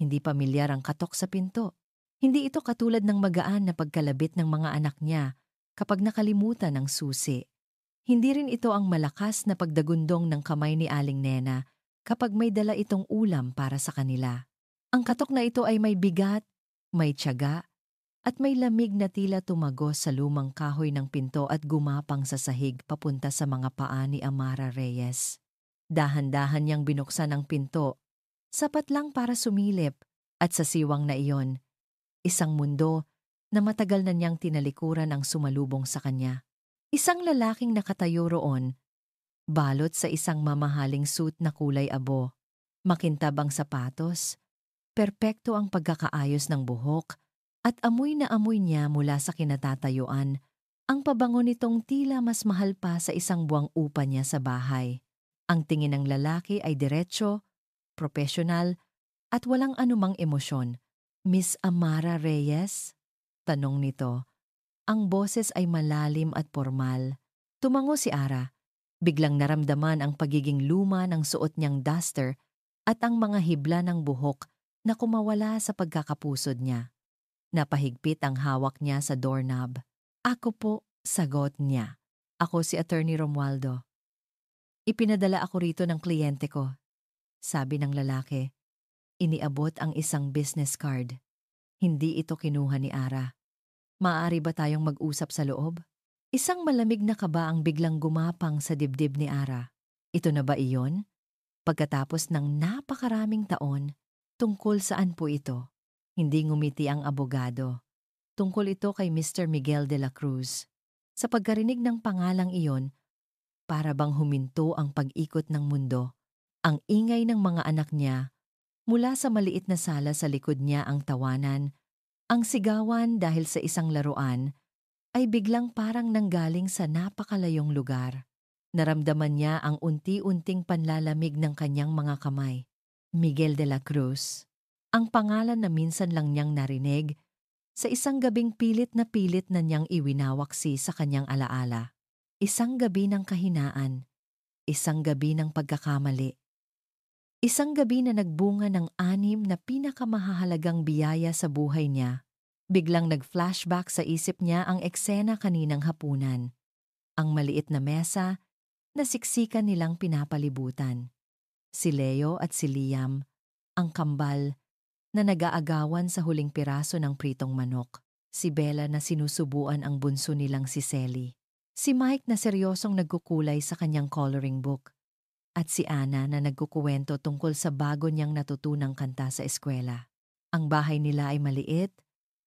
Hindi pamilyar ang katok sa pinto. Hindi ito katulad ng magaan na pagkalabit ng mga anak niya kapag nakalimutan ang susi. Hindi rin ito ang malakas na pagdagundong ng kamay ni Aling Nena kapag may dala itong ulam para sa kanila. Ang katok na ito ay may bigat, may tiyaga, at may lamig na tila tumagos sa lumang kahoy ng pinto at gumapang sa sahig papunta sa mga paa ni Amara Reyes. Dahan-dahan niyang binuksan ang pinto, sapat lang para sumilip, at sa siwang na iyon, isang mundo na matagal na niyang tinalikuran ang sumalubong sa kanya. Isang lalaking nakatayo roon, balot sa isang mamahaling suit na kulay abo, makintab ang sapatos, perpekto ang pagkakaayos ng buhok, at amoy na amoy niya mula sa kinatatayuan, ang pabango nitong tila mas mahal pa sa isang buwang upa niya sa bahay. Ang tingin ng lalaki ay diretso, profesional, at walang anumang emosyon. "Miss Amara Reyes?" tanong nito. Ang boses ay malalim at formal. Tumango si Ara. Biglang naramdaman ang pagiging luma ng suot niyang duster at ang mga hibla ng buhok na kumawala sa pagkakapusod niya. Napahigpit ang hawak niya sa doorknob. "Ako po," sagot niya. "Ako si Attorney Romualdo. Ipinadala ako rito ng kliyente ko," sabi ng lalaki. Iniabot ang isang business card. Hindi ito kinuha ni Ara. "Maaari ba tayong mag-usap sa loob?" Isang malamig na kaba ang biglang gumapang sa dibdib ni Ara. Ito na ba iyon? Pagkatapos ng napakaraming taon, tungkol saan po ito? Hindi ngumiti ang abogado. Tungkol ito kay Mr. Miguel de la Cruz. Sa pagkarinig ng pangalang iyon, para bang huminto ang pag-ikot ng mundo. Ang ingay ng mga anak niya, mula sa maliit na sala sa likod niya ang tawanan, ang sigawan dahil sa isang laruan, ay biglang parang nanggaling sa napakalayong lugar. Naramdaman niya ang unti-unting panlalamig ng kanyang mga kamay. Miguel de la Cruz. Ang pangalan na minsan lang niyang narinig, sa isang gabing pilit na niyang iwinawaksi sa kanyang alaala. Isang gabi ng kahinaan, isang gabi ng pagkakamali. Isang gabi na nagbunga ng anim na pinakamahalagang biyaya sa buhay niya. Biglang nag-flashback sa isip niya ang eksena kaninang hapunan. Ang maliit na mesa na siksikan nilang pinapalibutan. Si Leo at si Liam, ang kambal na nag-aagawan sa huling piraso ng pritong manok. Si Bella na sinusubuan ang bunso nilang si Selly. Si Mike na seryosong nagkukulay sa kanyang coloring book. At si Ana na nagkukuwento tungkol sa bago niyang natutunang kanta sa eskwela. Ang bahay nila ay maliit,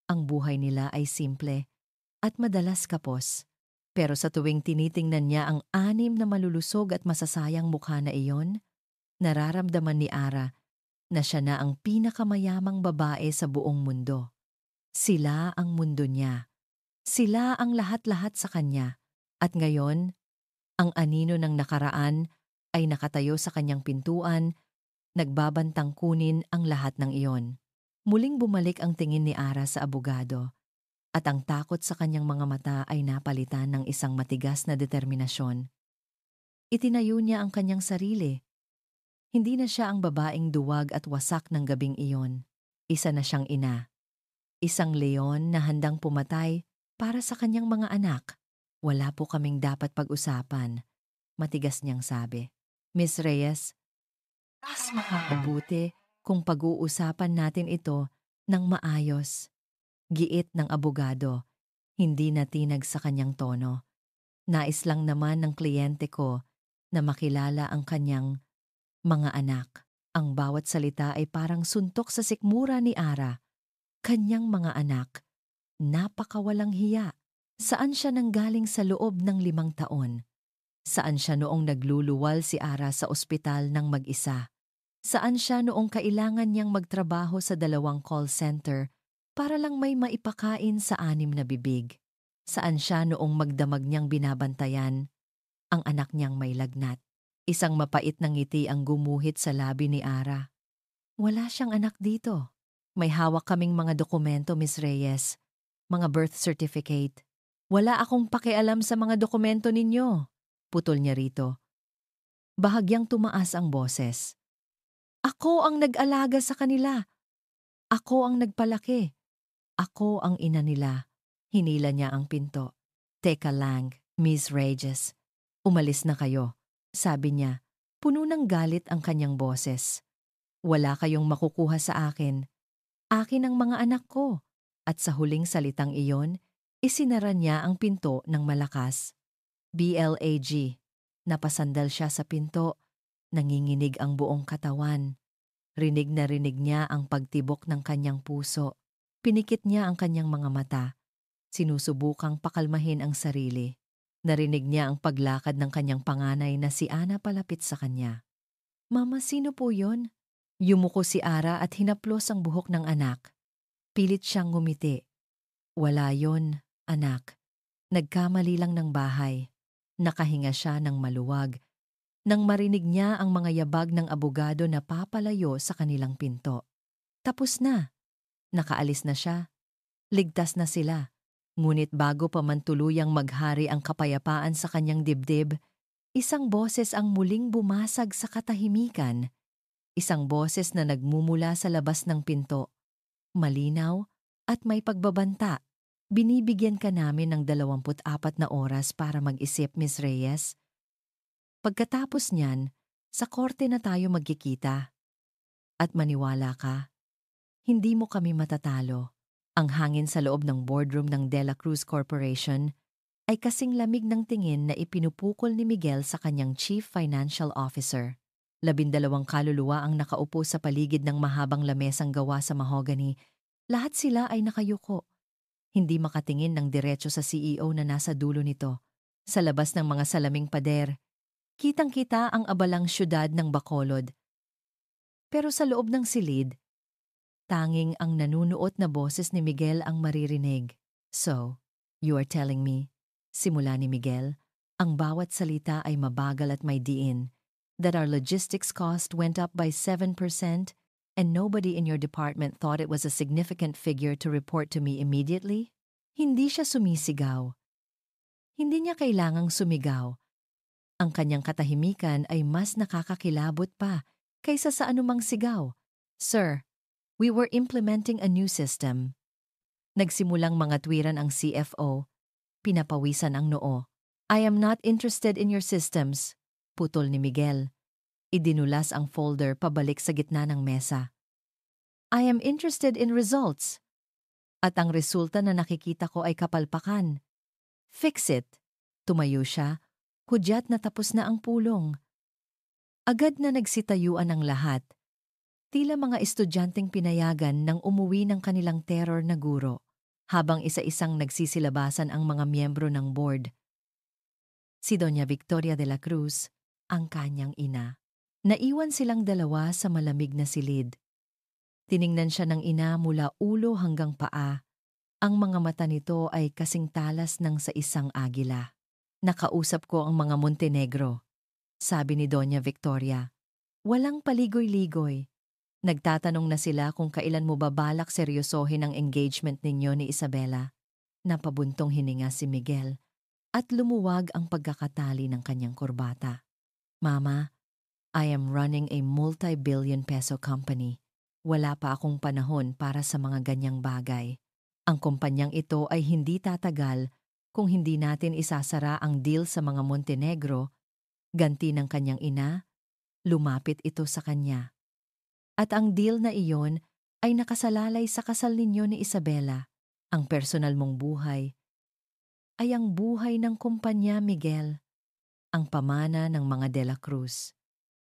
ang buhay nila ay simple, at madalas kapos. Pero sa tuwing tinitingnan niya ang anim na malulusog at masasayang mukha na iyon, nararamdaman ni Ara na siya na ang pinakamayamang babae sa buong mundo. Sila ang mundo niya. Sila ang lahat-lahat sa kanya. At ngayon, ang anino ng nakaraan ay nakatayo sa kanyang pintuan, nagbabantang kunin ang lahat ng iyon. Muling bumalik ang tingin ni Ara sa abogado, at ang takot sa kanyang mga mata ay napalitan ng isang matigas na determinasyon. Itinayo niya ang kanyang sarili. Hindi na siya ang babaeng duwag at wasak ng gabing iyon. Isa na siyang ina. Isang leon na handang pumatay para sa kanyang mga anak. "Wala po kaming dapat pag-usapan," matigas niyang sabi. "Miss Reyes, mas makakabuti kung pag-uusapan natin ito ng maayos." Giit ng abogado, hindi natinag sa kanyang tono. Nais lang naman ng kliyente ko na makilala ang kanyang mga anak. Ang bawat salita ay parang suntok sa sikmura ni Ara. Kanyang mga anak, napakawalang hiya. Saan siya nanggaling sa loob ng 5 taon? Saan siya noong nagluluwal si Ara sa ospital ng mag-isa? Saan siya noong kailangan niyang magtrabaho sa 2 call center para lang may maipakain sa 6 na bibig? Saan siya noong magdamag niyang binabantayan ang anak niyang may lagnat? Isang mapait na ngiti ang gumuhit sa labi ni Ara. "Wala siyang anak dito. May hawak kaming mga dokumento, Miss Reyes. Mga birth certificate. Wala akong pakialam sa mga dokumento ninyo," putol niya rito. Bahagyang tumaas ang boses. "Ako ang nag-alaga sa kanila. Ako ang nagpalaki. Ako ang ina nila. Hinila niya ang pinto. Teka lang, Miss Regis. Umalis na kayo. Sabi niya, puno ng galit ang kanyang boses. Wala kayong makukuha sa akin. Akin ang mga anak ko. At sa huling salitang iyon, isinara niya ang pinto ng malakas. BLAG. Napasandal siya sa pinto. Nanginginig ang buong katawan. Rinig na rinig niya ang pagtibok ng kanyang puso. Pinikit niya ang kanyang mga mata. Sinusubukang pakalmahin ang sarili. Narinig niya ang paglakad ng kanyang panganay na si Ana palapit sa kanya. Mama, sino po yon? Yumuko si Ara at hinaplos ang buhok ng anak. Pilit siyang ngumiti. Wala yon, anak. Nagkamali lang ng bahay. Nakahinga siya ng maluwag. Nang marinig niya ang mga yabag ng abogado na papalayo sa kanilang pinto. Tapos na. Nakaalis na siya. Ligtas na sila. Ngunit bago pa man tuluyang maghari ang kapayapaan sa kanyang dibdib, isang boses ang muling bumasag sa katahimikan. Isang boses na nagmumula sa labas ng pinto. Malinaw at may pagbabanta. Binibigyan ka namin ng 24 na oras para mag-isip, Miss Reyes. Pagkatapos niyan, sa korte na tayo magkikita. At maniwala ka, hindi mo kami matatalo. Ang hangin sa loob ng boardroom ng De La Cruz Corporation ay kasing lamig ng tingin na ipinupukol ni Miguel sa kanyang Chief Financial Officer. 12 kaluluwa ang nakaupo sa paligid ng mahabang lamesang gawa sa mahogany. Lahat sila ay nakayuko. Hindi makatingin ng diretso sa CEO na nasa dulo nito. Sa labas ng mga salaming pader, kitang-kita ang abalang syudad ng Bacolod. Pero sa loob ng silid, tanging ang nanunuot na boses ni Miguel ang maririnig. So, you are telling me, simula ni Miguel, ang bawat salita ay mabagal at may diin, that our logistics cost went up by 7% and nobody in your department thought it was a significant figure to report to me immediately? Hindi siya sumisigaw. Hindi niya kailangang sumigaw. Ang kanyang katahimikan ay mas nakakakilabot pa kaysa sa anumang sigaw. Sir, we were implementing a new system. Nagsimulang mga tuwiran ang CFO. Pinapawisan ang noo. I am not interested in your systems, putol ni Miguel. Idinulas ang folder pabalik sa gitna ng mesa. I am interested in results. At ang resulta na nakikita ko ay kapalpakan. Fix it. Tumayo siya. Hudyat na tapos na ang pulong. Agad na nagsitayuan ang lahat. Tila mga estudyanteng pinayagan nang umuwi ng kanilang terror na guro, habang isa-isang nagsisilabasan ang mga miyembro ng board. Si Doña Victoria de la Cruz, ang kanyang ina. Naiwan silang dalawa sa malamig na silid. Tiningnan siya ng ina mula ulo hanggang paa. Ang mga mata nito ay kasing talas ng sa isang agila. Nakausap ko ang mga Montenegro, sabi ni Doña Victoria. Walang paligoy-ligoy. Nagtatanong na sila kung kailan mo babalak seryosohin ang engagement ninyo ni Isabela. Napabuntong hininga si Miguel at lumuwag ang pagkakatali ng kanyang kurbata. Mama, I am running a multi-billion peso company. Wala pa akong panahon para sa mga ganyang bagay. Ang kumpanyang ito ay hindi tatagal kung hindi natin isasara ang deal sa mga Montenegro. Ganti ng kanyang ina, lumapit ito sa kanya. At ang deal na iyon ay nakasalalay sa kasal ninyo ni Isabela. Ang personal mong buhay ay ang buhay ng kumpanya, Miguel. Ang pamana ng mga De La Cruz.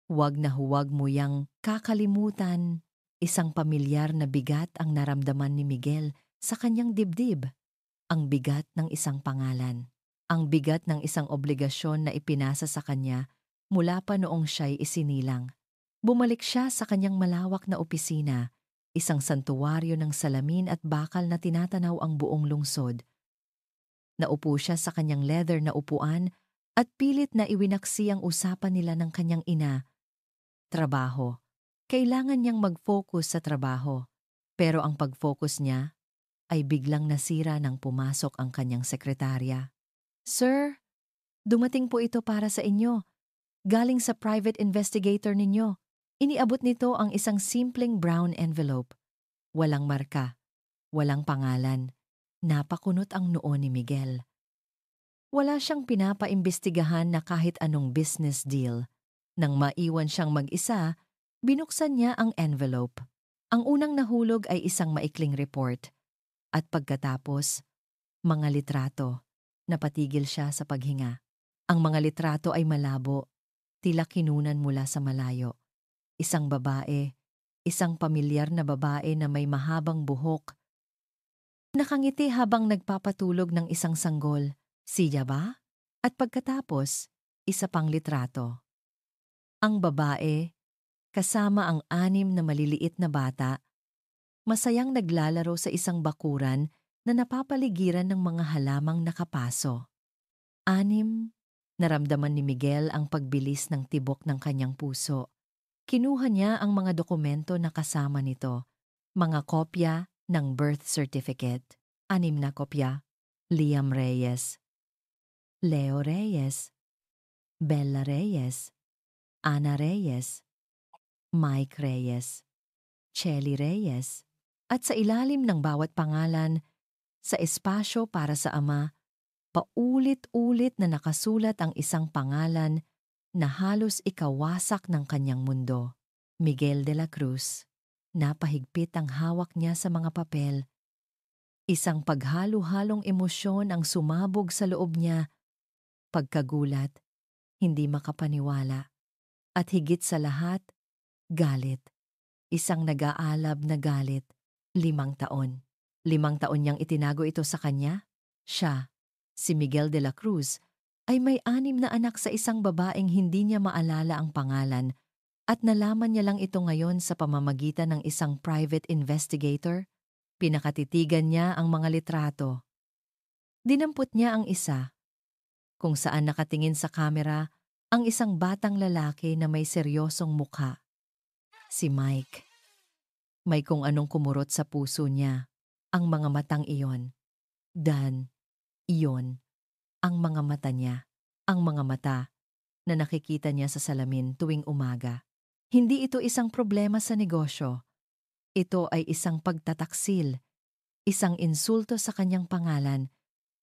Huwag na huwag mo yang kakalimutan. Isang pamilyar na bigat ang naramdaman ni Miguel sa kanyang dibdib. Ang bigat ng isang pangalan. Ang bigat ng isang obligasyon na ipinasa sa kanya mula pa noong siya'y isinilang. Bumalik siya sa kanyang malawak na opisina, isang santuwaryo ng salamin at bakal na tinatanaw ang buong lungsod. Naupo siya sa kanyang leather na upuan at pilit na iwinaksi ang usapan nila ng kanyang ina. Trabaho. Kailangan niyang mag-focus sa trabaho. Pero ang pag-focus niya ay biglang nasira nang pumasok ang kanyang sekretarya. Sir, dumating po ito para sa inyo. Galing sa private investigator ninyo. Iniabot nito ang isang simpleng brown envelope. Walang marka, walang pangalan. Napakunot ang noo ni Miguel. Wala siyang pinapaimbestigahan na kahit anong business deal. Nang maiwan siyang mag-isa, binuksan niya ang envelope. Ang unang nahulog ay isang maikling report. At pagkatapos, mga litrato. Napatigil siya sa paghinga. Ang mga litrato ay malabo, tila kinunan mula sa malayo. Isang babae, isang pamilyar na babae na may mahabang buhok. Nakangiti habang nagpapatulog ng isang sanggol. Siya ba? At pagkatapos, isa pang litrato. Ang babae, kasama ang 6 na maliliit na bata, masayang naglalaro sa isang bakuran na napapaligiran ng mga halamang nakapaso. 6, naramdaman ni Miguel ang pagbilis ng tibok ng kanyang puso. Kinuha niya ang mga dokumento na kasama nito, mga kopya ng birth certificate. 6 na kopya. Liam Reyes, Leo Reyes, Bella Reyes, Ana Reyes, Mike Reyes, Chelly Reyes. At sa ilalim ng bawat pangalan, sa espasyo para sa ama, paulit-ulit na nakasulat ang isang pangalan na halos ikawasak ng kanyang mundo. Miguel de la Cruz. Napahigpit ang hawak niya sa mga papel. Isang paghalo-halong emosyon ang sumabog sa loob niya. Pagkagulat, hindi makapaniwala. At higit sa lahat, galit. Isang nag-aalab na galit. 5 taon. 5 taon niyang itinago ito sa kanya. Siya, si Miguel de la Cruz, ay may 6 na anak sa isang babaeng hindi niya maalala ang pangalan at nalaman niya lang ito ngayon sa pamamagitan ng isang private investigator. Pinakatitigan niya ang mga litrato. Dinampot niya ang isa, kung saan nakatingin sa kamera ang isang batang lalaki na may seryosong mukha. Si Mike. May kung anong kumurot sa puso niya, ang mga matang iyon. Dan, iyon, ang mga mata niya, ang mga mata na nakikita niya sa salamin tuwing umaga. Hindi ito isang problema sa negosyo. Ito ay isang pagtataksil, isang insulto sa kanyang pangalan,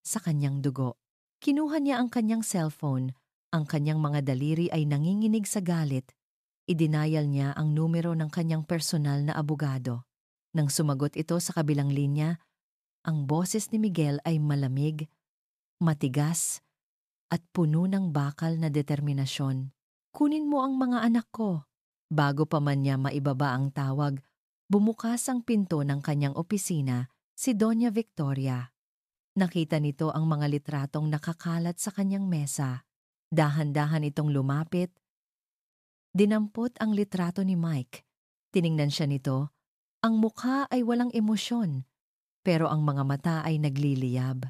sa kanyang dugo. Kinuha niya ang kanyang cellphone, ang kanyang mga daliri ay nanginginig sa galit. Idinayal niya ang numero ng kanyang personal na abogado. Nang sumagot ito sa kabilang linya, ang boses ni Miguel ay malamig, matigas, at puno ng bakal na determinasyon. Kunin mo ang mga anak ko. Bago pa man niya maibaba ang tawag, bumukas ang pinto ng kanyang opisina si Doña Victoria. Nakita nito ang mga litratong nakakalat sa kanyang mesa. Dahan-dahan itong lumapit. Dinampot ang litrato ni Mike. Tiningnan siya nito. Ang mukha ay walang emosyon, pero ang mga mata ay nagliliyab.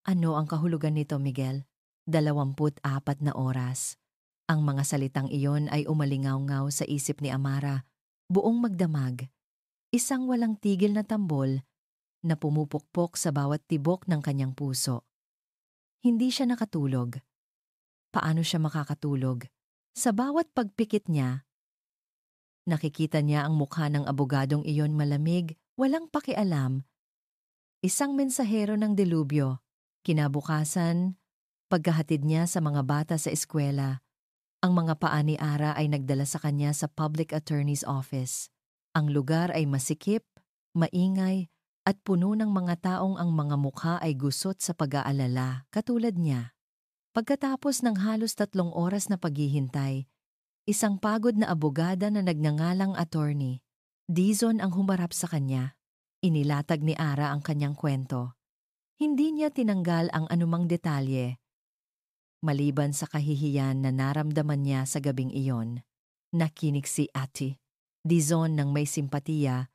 Ano ang kahulugan nito, Miguel? 24 na oras. Ang mga salitang iyon ay umalingaw-ngaw sa isip ni Amara, buong magdamag. Isang walang tigil na tambol na pumupukpok sa bawat tibok ng kanyang puso. Hindi siya nakatulog. Paano siya makakatulog? Sa bawat pagpikit niya, nakikita niya ang mukha ng abogadong iyon malamig, walang pakialam. Isang mensahero ng delubyo. Kinabukasan, pagkahatid niya sa mga bata sa eskwela, ang mga paa ni Ara ay nagdala sa kanya sa public attorney's office. Ang lugar ay masikip, maingay, at puno ng mga taong ang mga mukha ay gusot sa pag-aalala, katulad niya. Pagkatapos ng halos 3 oras na paghihintay, isang pagod na abogada na nagngangalang attorney, Dizon ang humarap sa kanya. Inilatag ni Ara ang kanyang kwento. Hindi niya tinanggal ang anumang detalye. Maliban sa kahihiyan na naramdaman niya sa gabing iyon, nakinig si Ate Dizon ng may simpatiya,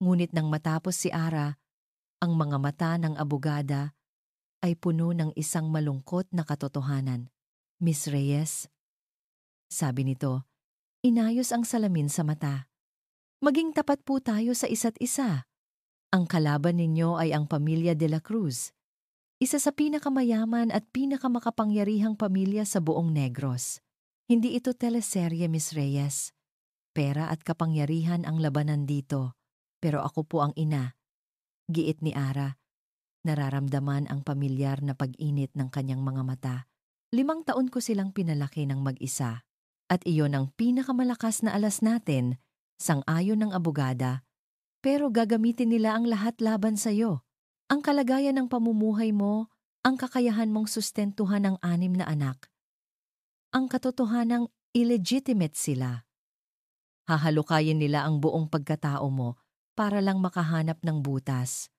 ngunit nang matapos si Ara, ang mga mata ng abogada ay puno ng isang malungkot na katotohanan. Miss Reyes, sabi nito, inayos ang salamin sa mata. Maging tapat po tayo sa isa't isa. Ang kalaban ninyo ay ang pamilya de la Cruz. Isa sa pinakamayaman at pinakamakapangyarihang pamilya sa buong Negros. Hindi ito teleserye, Miss Reyes. Pera at kapangyarihan ang labanan dito. Pero ako po ang ina, giit ni Ara. Nararamdaman ang pamilyar na pag-init ng kanyang mga mata. 5 taon ko silang pinalaki ng mag-isa. At iyon ang pinakamalakas na alas natin, sang-ayon ng abogada. Pero gagamitin nila ang lahat laban sa'yo. Ang kalagayan ng pamumuhay mo, ang kakayahan mong sustentuhan ang 6 na anak. Ang katotohanang illegitimate sila. Hahalukayin nila ang buong pagkatao mo para lang makahanap ng butas.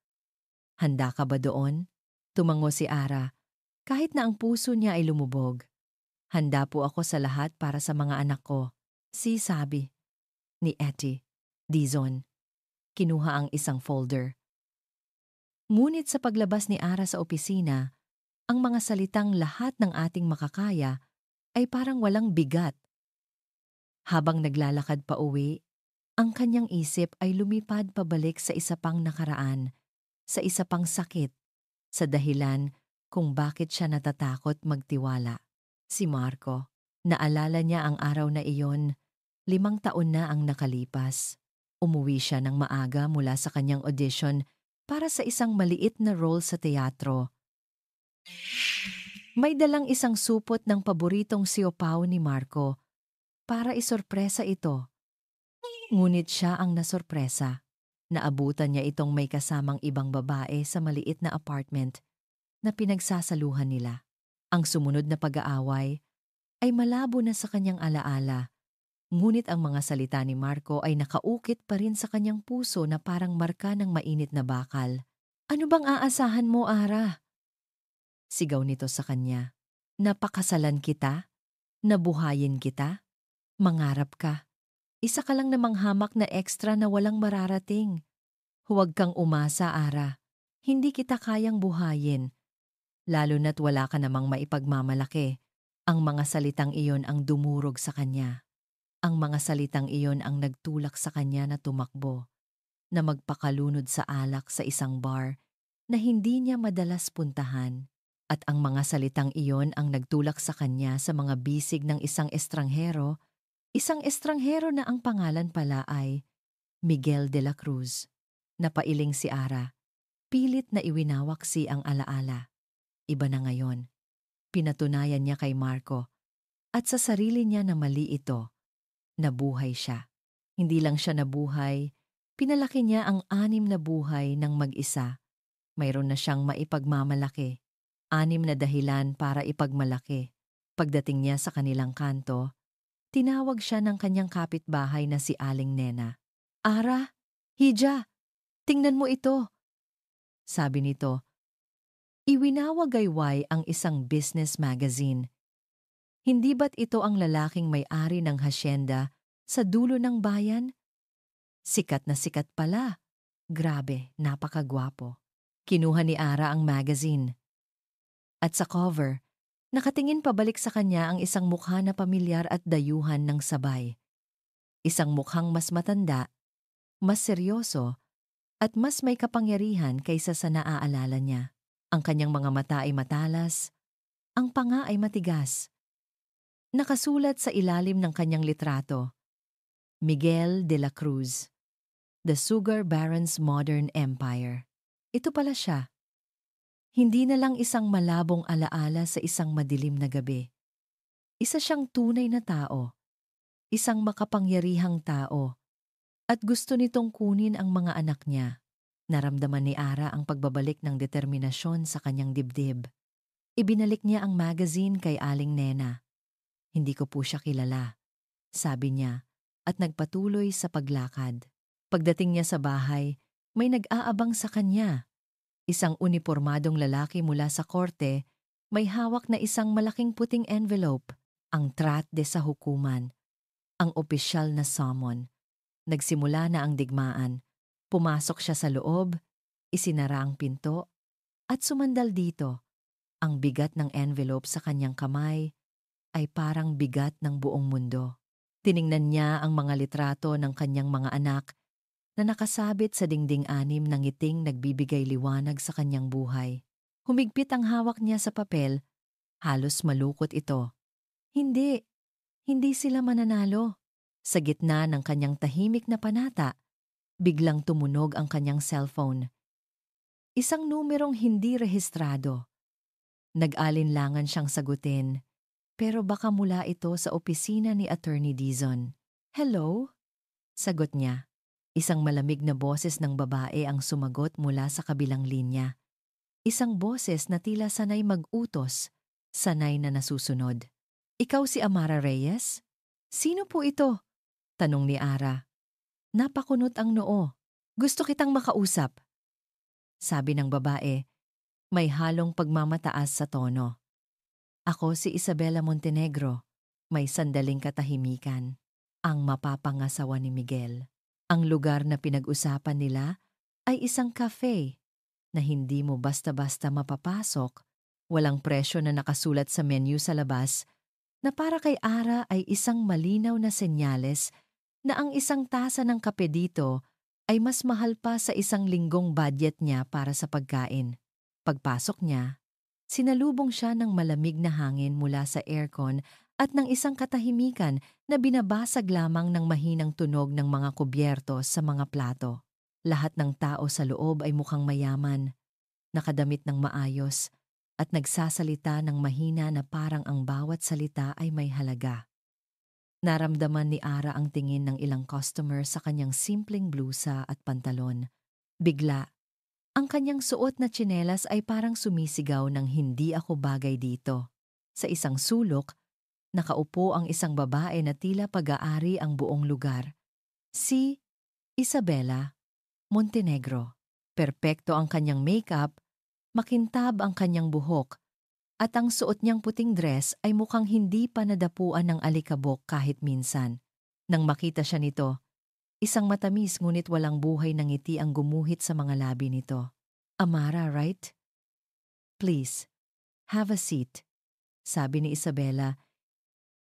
Handa ka ba doon? Tumango si Ara, kahit na ang puso niya ay lumubog. Handa po ako sa lahat para sa mga anak ko, sabi ni Etty. Dizon, kinuha ang isang folder. Ngunit sa paglabas ni Ara sa opisina, ang mga salitang lahat ng ating makakaya ay parang walang bigat. Habang naglalakad pa uwi, ang kanyang isip ay lumipad pabalik sa isa pang nakaraan, sa isa pang sakit, sa dahilan kung bakit siya natatakot magtiwala. Si Marco, naalala niya ang araw na iyon, 5 taon na ang nakalipas. Umuwi siya ng maaga mula sa kanyang audition para sa isang maliit na role sa teatro. May dalang isang supot ng paboritong siopaw ni Marco para isorpresa ito. Ngunit siya ang nasorpresa. Naabutan niya itong may kasamang ibang babae sa maliit na apartment na pinagsasaluhan nila. Ang sumunod na pag-aaway ay malabo na sa kanyang alaala, ngunit ang mga salita ni Marco ay nakaukit pa rin sa kanyang puso na parang marka ng mainit na bakal. "Ano bang aasahan mo, Ara?" Sigaw nito sa kanya. "Napakasalan kita? Nabuhayin kita? Mangarap ka? Isa ka lang namang hamak na extra na walang mararating. Huwag kang umasa, Ara. Hindi kita kayang buhayin. Lalo na't wala ka namang maipagmamalaki." Ang mga salitang iyon ang dumurog sa kanya. Ang mga salitang iyon ang nagtulak sa kanya na tumakbo, na magpakalunod sa alak sa isang bar na hindi niya madalas puntahan. At ang mga salitang iyon ang nagtulak sa kanya sa mga bisig ng isang estranghero na ang pangalan pala ay Miguel de la Cruz. Napailing si Ara. Pilit na iwinawak ang alaala. Iba na ngayon. Pinatunayan niya kay Marco at sa sarili niya na mali ito. Nabuhay siya. Hindi lang siya nabuhay, pinalaki niya ang 6 na buhay ng mag-isa. Mayroon na siyang maipagmamalaki. 6 na dahilan para ipagmalaki. Pagdating niya sa kanilang kanto, tinawag siya ng kanyang kapitbahay na si Aling Nena. "Ara, Hija, tingnan mo ito," sabi nito. Iwinawagayway ang isang business magazine. Hindi ba't ito ang lalaking may-ari ng hasyenda sa dulo ng bayan? Sikat na sikat pala. Grabe, napakagwapo. Kinuha ni Ara ang magazine. At sa cover, nakatingin pabalik sa kanya ang isang mukha na pamilyar at dayuhan ng sabay. Isang mukhang mas matanda, mas seryoso, at mas may kapangyarihan kaysa sa naaalala niya. Ang kanyang mga mata ay matalas, ang panga ay matigas. Nakasulat sa ilalim ng kanyang litrato, Miguel de la Cruz, The Sugar Baron's Modern Empire. Ito pala siya. Hindi na lang isang malabong alaala sa isang madilim na gabi. Isa siyang tunay na tao, isang makapangyarihang tao, at gusto nitong kunin ang mga anak niya. Naramdaman ni Ara ang pagbabalik ng determinasyon sa kanyang dibdib. Ibinalik niya ang magazine kay Aling Nena. "Hindi ko po siya kilala," sabi niya, at nagpatuloy sa paglakad. Pagdating niya sa bahay, may nag-aabang sa kanya. Isang unipormadong lalaki mula sa korte, may hawak na isang malaking puting envelope, ang trate sa hukuman, ang opisyal na summon. Nagsimula na ang digmaan. Pumasok siya sa loob, isinara ang pinto, at sumandal dito. Ang bigat ng envelope sa kanyang kamay ay parang bigat ng buong mundo. Tiningnan niya ang mga litrato ng kanyang mga anak na nakasabit sa dingding-6 na ngiting nagbibigay liwanag sa kanyang buhay. Humigpit ang hawak niya sa papel, halos malukot ito. Hindi sila mananalo. Sa gitna ng kanyang tahimik na panata, Biglang tumunog ang kanyang cellphone. Isang numerong hindi rehistrado. Nag-alinlangan siyang sagutin, pero baka mula ito sa opisina ni Attorney Dizon. "Hello?" Sagot niya. Isang malamig na boses ng babae ang sumagot mula sa kabilang linya. Isang boses na tila sanay mag-utos, sanay na nasusunod. "Ikaw si Amara Reyes? Sino po ito?" tanong ni Ara. Napakunot ang noo. "Gusto kitang makausap," sabi ng babae, may halong pagmamataas sa tono. "Ako si Isabela Montenegro." May sandaling katahimikan. Ang mapapangasawa ni Miguel. Ang lugar na pinag-usapan nila ay isang cafe na hindi mo basta-basta mapapasok, walang presyo na nakasulat sa menu sa labas, na para kay Ara ay isang malinaw na senyales na ang isang tasa ng kape dito ay mas mahal pa sa isang linggong budget niya para sa pagkain. Pagpasok niya, sinalubong siya ng malamig na hangin mula sa aircon at ng isang katahimikan na binabasag lamang ng mahinang tunog ng mga kubyerto sa mga plato. Lahat ng tao sa loob ay mukhang mayaman, nakadamit ng maayos, at nagsasalita ng mahina na parang ang bawat salita ay may halaga. Naramdaman ni Ara ang tingin ng ilang customer sa kanyang simpleng blusa at pantalon. Bigla, ang kanyang suot na tsinelas ay parang sumisigaw ng hindi ako bagay dito. Sa isang sulok, nakaupo ang isang babae na tila pag-aari ang buong lugar. Si Isabela Montenegro. Perpekto ang kanyang makeup, makintab ang kanyang buhok, at ang suot niyang puting dress ay mukhang hindi pa nadapuan ng alikabok kahit minsan. Nang makita siya nito, isang matamis ngunit walang buhay na ngiti ang gumuhit sa mga labi nito. "Amara, right? Please, have a seat," sabi ni Isabela.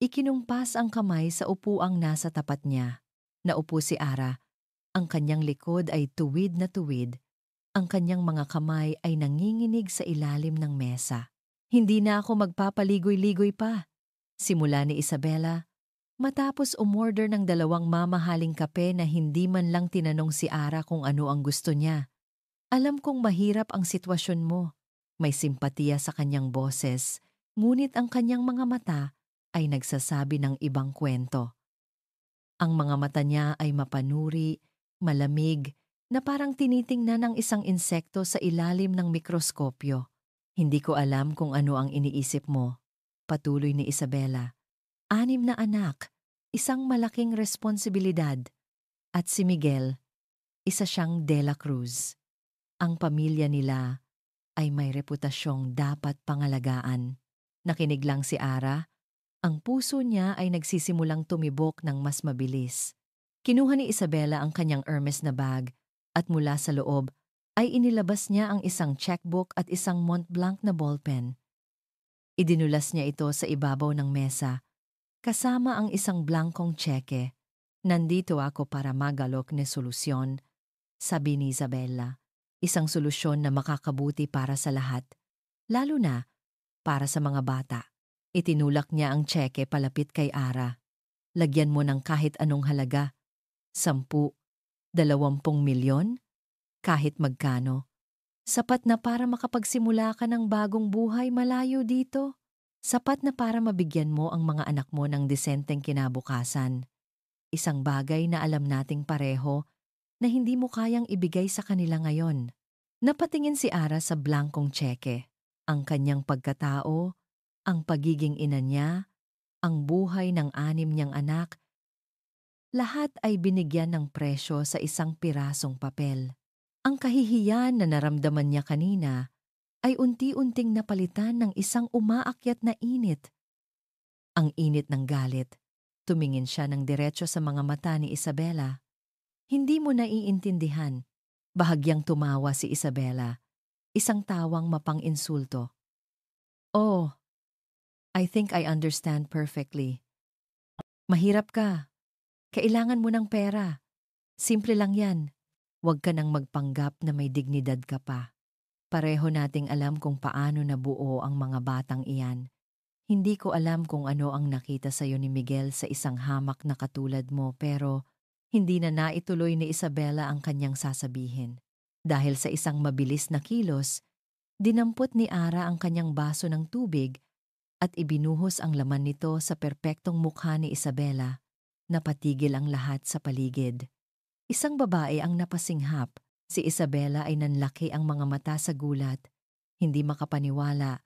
Ikinumpas ang kamay sa upuang nasa tapat niya. Naupo si Ara. Ang kanyang likod ay tuwid na tuwid. Ang kanyang mga kamay ay nanginginig sa ilalim ng mesa. "Hindi na ako magpapaligoy-ligoy pa," simula ni Isabela, matapos umorder ng 2 mamahaling kape na hindi man lang tinanong si Ara kung ano ang gusto niya. "Alam kong mahirap ang sitwasyon mo." May simpatiya sa kanyang boses, ngunit ang kanyang mga mata ay nagsasabi ng ibang kwento. Ang mga mata niya ay mapanuri, malamig, na parang tinitingnan ng isang insekto sa ilalim ng mikroskopyo. "Hindi ko alam kung ano ang iniisip mo," patuloy ni Isabela. 6 na anak, isang malaking responsibilidad. At si Miguel, isa siyang De La Cruz. Ang pamilya nila ay may reputasyong dapat pangalagaan. Nakinig lang si Ara. Ang puso niya ay nagsisimulang tumibok ng mas mabilis. Kinuha ni Isabela ang kanyang Hermes na bag at mula sa loob ay inilabas niya ang isang checkbook at isang Montblanc na ballpen. Idinulas niya ito sa ibabaw ng mesa, kasama ang isang blankong tseke. "Nandito ako para magalok na solusyon," sabi ni Isabela. Isang solusyon na makakabuti para sa lahat, lalo na para sa mga bata. Itinulak niya ang tseke palapit kay Ara. "Lagyan mo ng kahit anong halaga. 10, 20 milyon? Kahit magkano. Sapat na para makapagsimula ka ng bagong buhay malayo dito. Sapat na para mabigyan mo ang mga anak mo ng disenteng kinabukasan. Isang bagay na alam nating pareho na hindi mo kayang ibigay sa kanila ngayon." Napatingin si Ara sa blankong tseke. Ang kanyang pagkatao, ang pagiging ina niya, ang buhay ng 6 niyang anak, lahat ay binigyan ng presyo sa isang pirasong papel. Ang kahihiyan na naramdaman niya kanina ay unti-unting napalitan ng isang umaakyat na init. Ang init ng galit. Tumingin siya ng diretso sa mga mata ni Isabela. "Hindi mo naiintindihan." Bahagyang tumawa si Isabela, isang tawang mapang-insulto. "Oh, I think I understand perfectly. Mahirap ka. Kailangan mo ng pera. Simple lang yan. Huwag ka nang magpanggap na may dignidad ka pa. Pareho nating alam kung paano nabuo ang mga batang iyan. Hindi ko alam kung ano ang nakita sa'yo ni Miguel sa isang hamak na katulad mo, pero Hindi na naituloy ni Isabela ang kanyang sasabihin. Dahil sa isang mabilis na kilos, dinampot ni Ara ang kanyang baso ng tubig at ibinuhos ang laman nito sa perpektong mukha ni Isabela. Napatigil ang lahat sa paligid. Isang babae ang napasinghap. Si Isabela ay nanlaki ang mga mata sa gulat, hindi makapaniwala,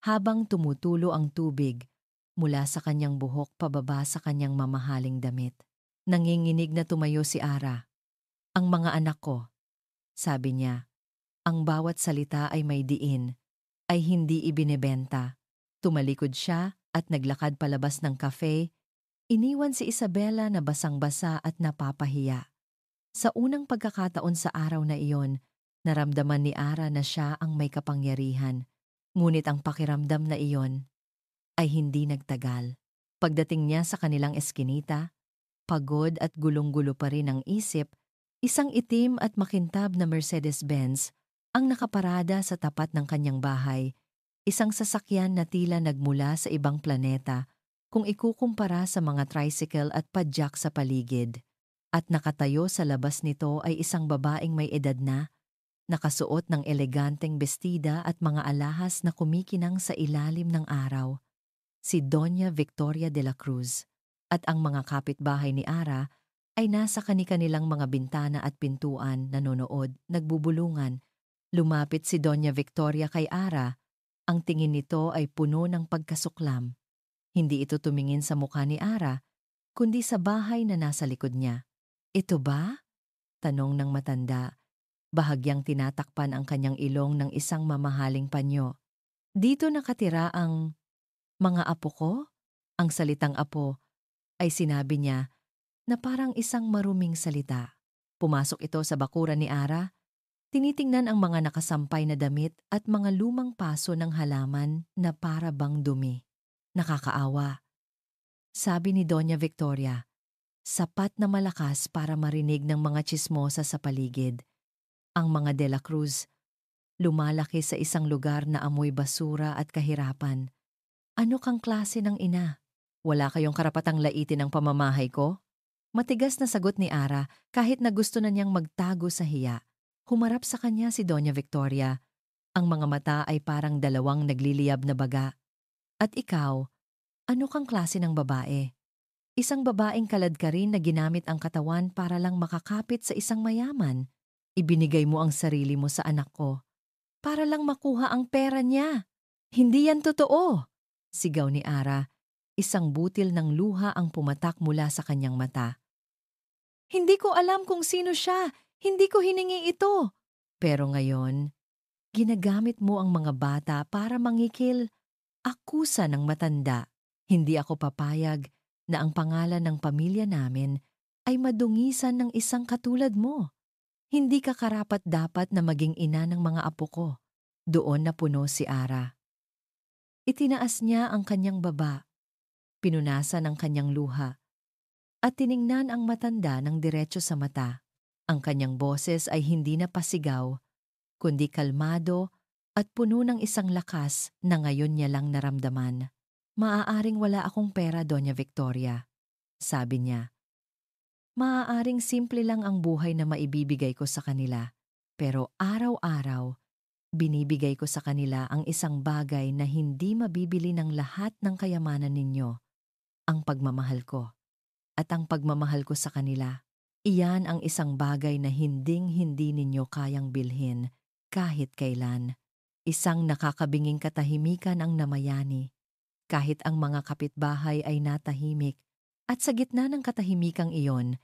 habang tumutulo ang tubig mula sa kanyang buhok pababa sa kanyang mamahaling damit. Nanginginig na tumayo si Ara. Ang mga anak ko, sabi niya, ang bawat salita ay may diin, ay hindi ibinebenta. Tumalikod siya at naglakad palabas ng cafe. Iniwan si Isabela na basang-basa at napapahiya. Sa unang pagkakataon sa araw na iyon, naramdaman ni Ara na siya ang may kapangyarihan. Ngunit ang pakiramdam na iyon ay hindi nagtagal. Pagdating niya sa kanilang eskinita, pagod at gulong-gulo pa rin ang isip, isang itim at makintab na Mercedes-Benz ang nakaparada sa tapat ng kanyang bahay, isang sasakyan na tila nagmula sa ibang planeta kung ikukumpara sa mga tricycle at padjak sa paligid. At nakatayo sa labas nito ay isang babaeng may edad na, nakasuot ng eleganteng bestida at mga alahas na kumikinang sa ilalim ng araw. Si Doña Victoria de la Cruz. At ang mga kapitbahay ni Ara ay nasa kani-kanilang mga bintana at pintuan, nanonood, nagbubulungan. Lumapit si Doña Victoria kay Ara. Ang tingin nito ay puno ng pagkasuklam. Hindi ito tumingin sa mukha ni Ara, kundi sa bahay na nasa likod niya. Ito ba? Tanong ng matanda. Bahagyang tinatakpan ang kanyang ilong ng isang mamahaling panyo. Dito nakatira ang mga apo ko? Ang salitang apo ay sinabi niya na parang isang maruming salita. Pumasok ito sa bakuran ni Ara. Tinitingnan ang mga nakasampay na damit at mga lumang paso ng halaman na para bang dumi. Nakakaawa. Sabi ni Doña Victoria, sapat na malakas para marinig ng mga tsismosa sa paligid. Ang mga De la Cruz, lumalaki sa isang lugar na amoy basura at kahirapan. Ano kang klase ng ina? Wala kayong karapatang laitin ang pamamahay ko? Matigas na sagot ni Ara kahit na gusto na niyang magtago sa hiya. Humarap sa kanya si Doña Victoria. Ang mga mata ay parang dalawang nagliliyab na baga. At ikaw, ano kang klase ng babae? Isang babaeng kaladkarin na ginamit ang katawan para lang makakapit sa isang mayaman. Ibinigay mo ang sarili mo sa anak ko para lang makuha ang pera niya. Hindi yan totoo, sigaw ni Ara. Isang butil ng luha ang pumatak mula sa kanyang mata. Hindi ko alam kung sino siya. Hindi ko hiningi ito. Pero ngayon, ginagamit mo ang mga bata para mangikil. Akusa ng matanda. Hindi ako papayag na ang pangalan ng pamilya namin ay madungisan ng isang katulad mo. Hindi ka karapat-dapat na maging ina ng mga apo ko. Doon napuno si Ara. Itinaas niya ang kanyang baba, pinunasan ang kanyang luha, at tiningnan ang matanda ng diretso sa mata. Ang kanyang boses ay hindi na pasigaw, kundi kalmado at puno ng isang lakas na ngayon niya lang naramdaman. Maaaring wala akong pera, Doña Victoria, sabi niya. Maaaring simple lang ang buhay na maibibigay ko sa kanila, pero araw-araw, binibigay ko sa kanila ang isang bagay na hindi mabibili ng lahat ng kayamanan ninyo, ang pagmamahal ko. At ang pagmamahal ko sa kanila, iyan ang isang bagay na hinding-hindi ninyo kayang bilhin kahit kailan. Isang nakakabinging katahimikan ang namayani, kahit ang mga kapitbahay ay natahimik, at sa gitna ng katahimikang iyon,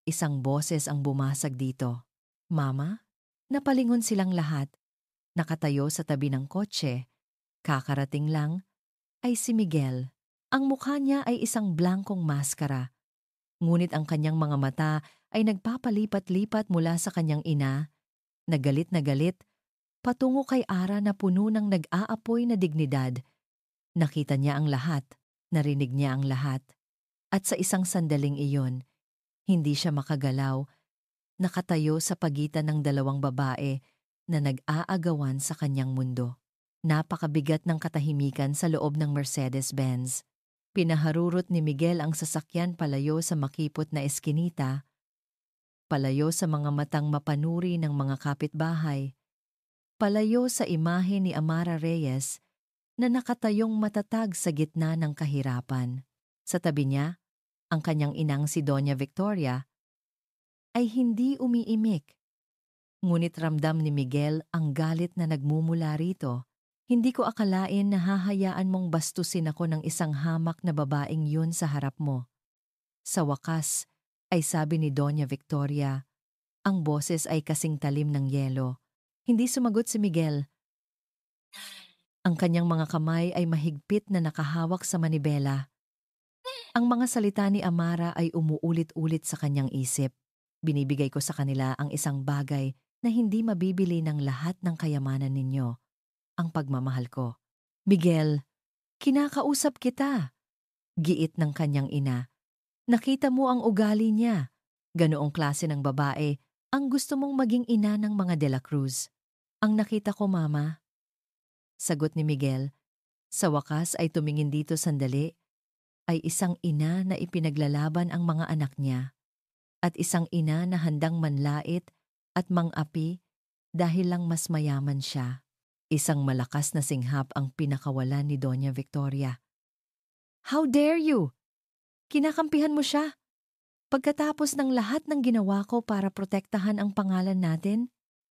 isang boses ang bumasag dito. Mama? Napalingon silang lahat. Nakatayo sa tabi ng kotse. Kakarating lang ay si Miguel. Ang mukha niya ay isang blankong maskara. Ngunit ang kanyang mga mata ay nagpapalipat-lipat mula sa kanyang ina, na galit, patungo kay Ara na puno ng nag-aapoy na dignidad. Nakita niya ang lahat, narinig niya ang lahat. At sa isang sandaling iyon, hindi siya makagalaw, nakatayo sa pagitan ng dalawang babae na nag-aagawan sa kanyang mundo. Napakabigat ng katahimikan sa loob ng Mercedes-Benz. Pinaharurot ni Miguel ang sasakyan palayo sa makipot na eskinita palayo sa mga matang mapanuri ng mga kapitbahay, palayo sa imahe ni Amara Reyes na nakatayong matatag sa gitna ng kahirapan. Sa tabi niya, ang kanyang inang si Doña Victoria ay hindi umiimik. Ngunit ramdam ni Miguel ang galit na nagmumula rito. Hindi ko akalain na hahayaan mong bastusin ako ng isang hamak na babaeng yun sa harap mo. Sa wakas, ay sabi ni Doña Victoria, ang boses ay kasing talim ng yelo. Hindi sumagot si Miguel. Ang kanyang mga kamay ay mahigpit na nakahawak sa manibela. Ang mga salita ni Amara ay umuulit-ulit sa kanyang isip. Binibigay ko sa kanila ang isang bagay na hindi mabibili ng lahat ng kayamanan ninyo. Ang pagmamahal ko. Miguel, kinakausap kita. Giit ng kanyang ina. Nakita mo ang ugali niya. Ganoong klase ng babae ang gusto mong maging ina ng mga De La Cruz. Ang nakita ko, Mama. Sagot ni Miguel. Sa wakas ay tumingin dito sandali. Ay isang ina na ipinaglalaban ang mga anak niya. At isang ina na handang manlait at mang-api dahil lang mas mayaman siya. Isang malakas na singhap ang pinakawalan ni Doña Victoria. How dare you? Kinakampihan mo siya. Pagkatapos ng lahat ng ginawa ko para protektahan ang pangalan natin,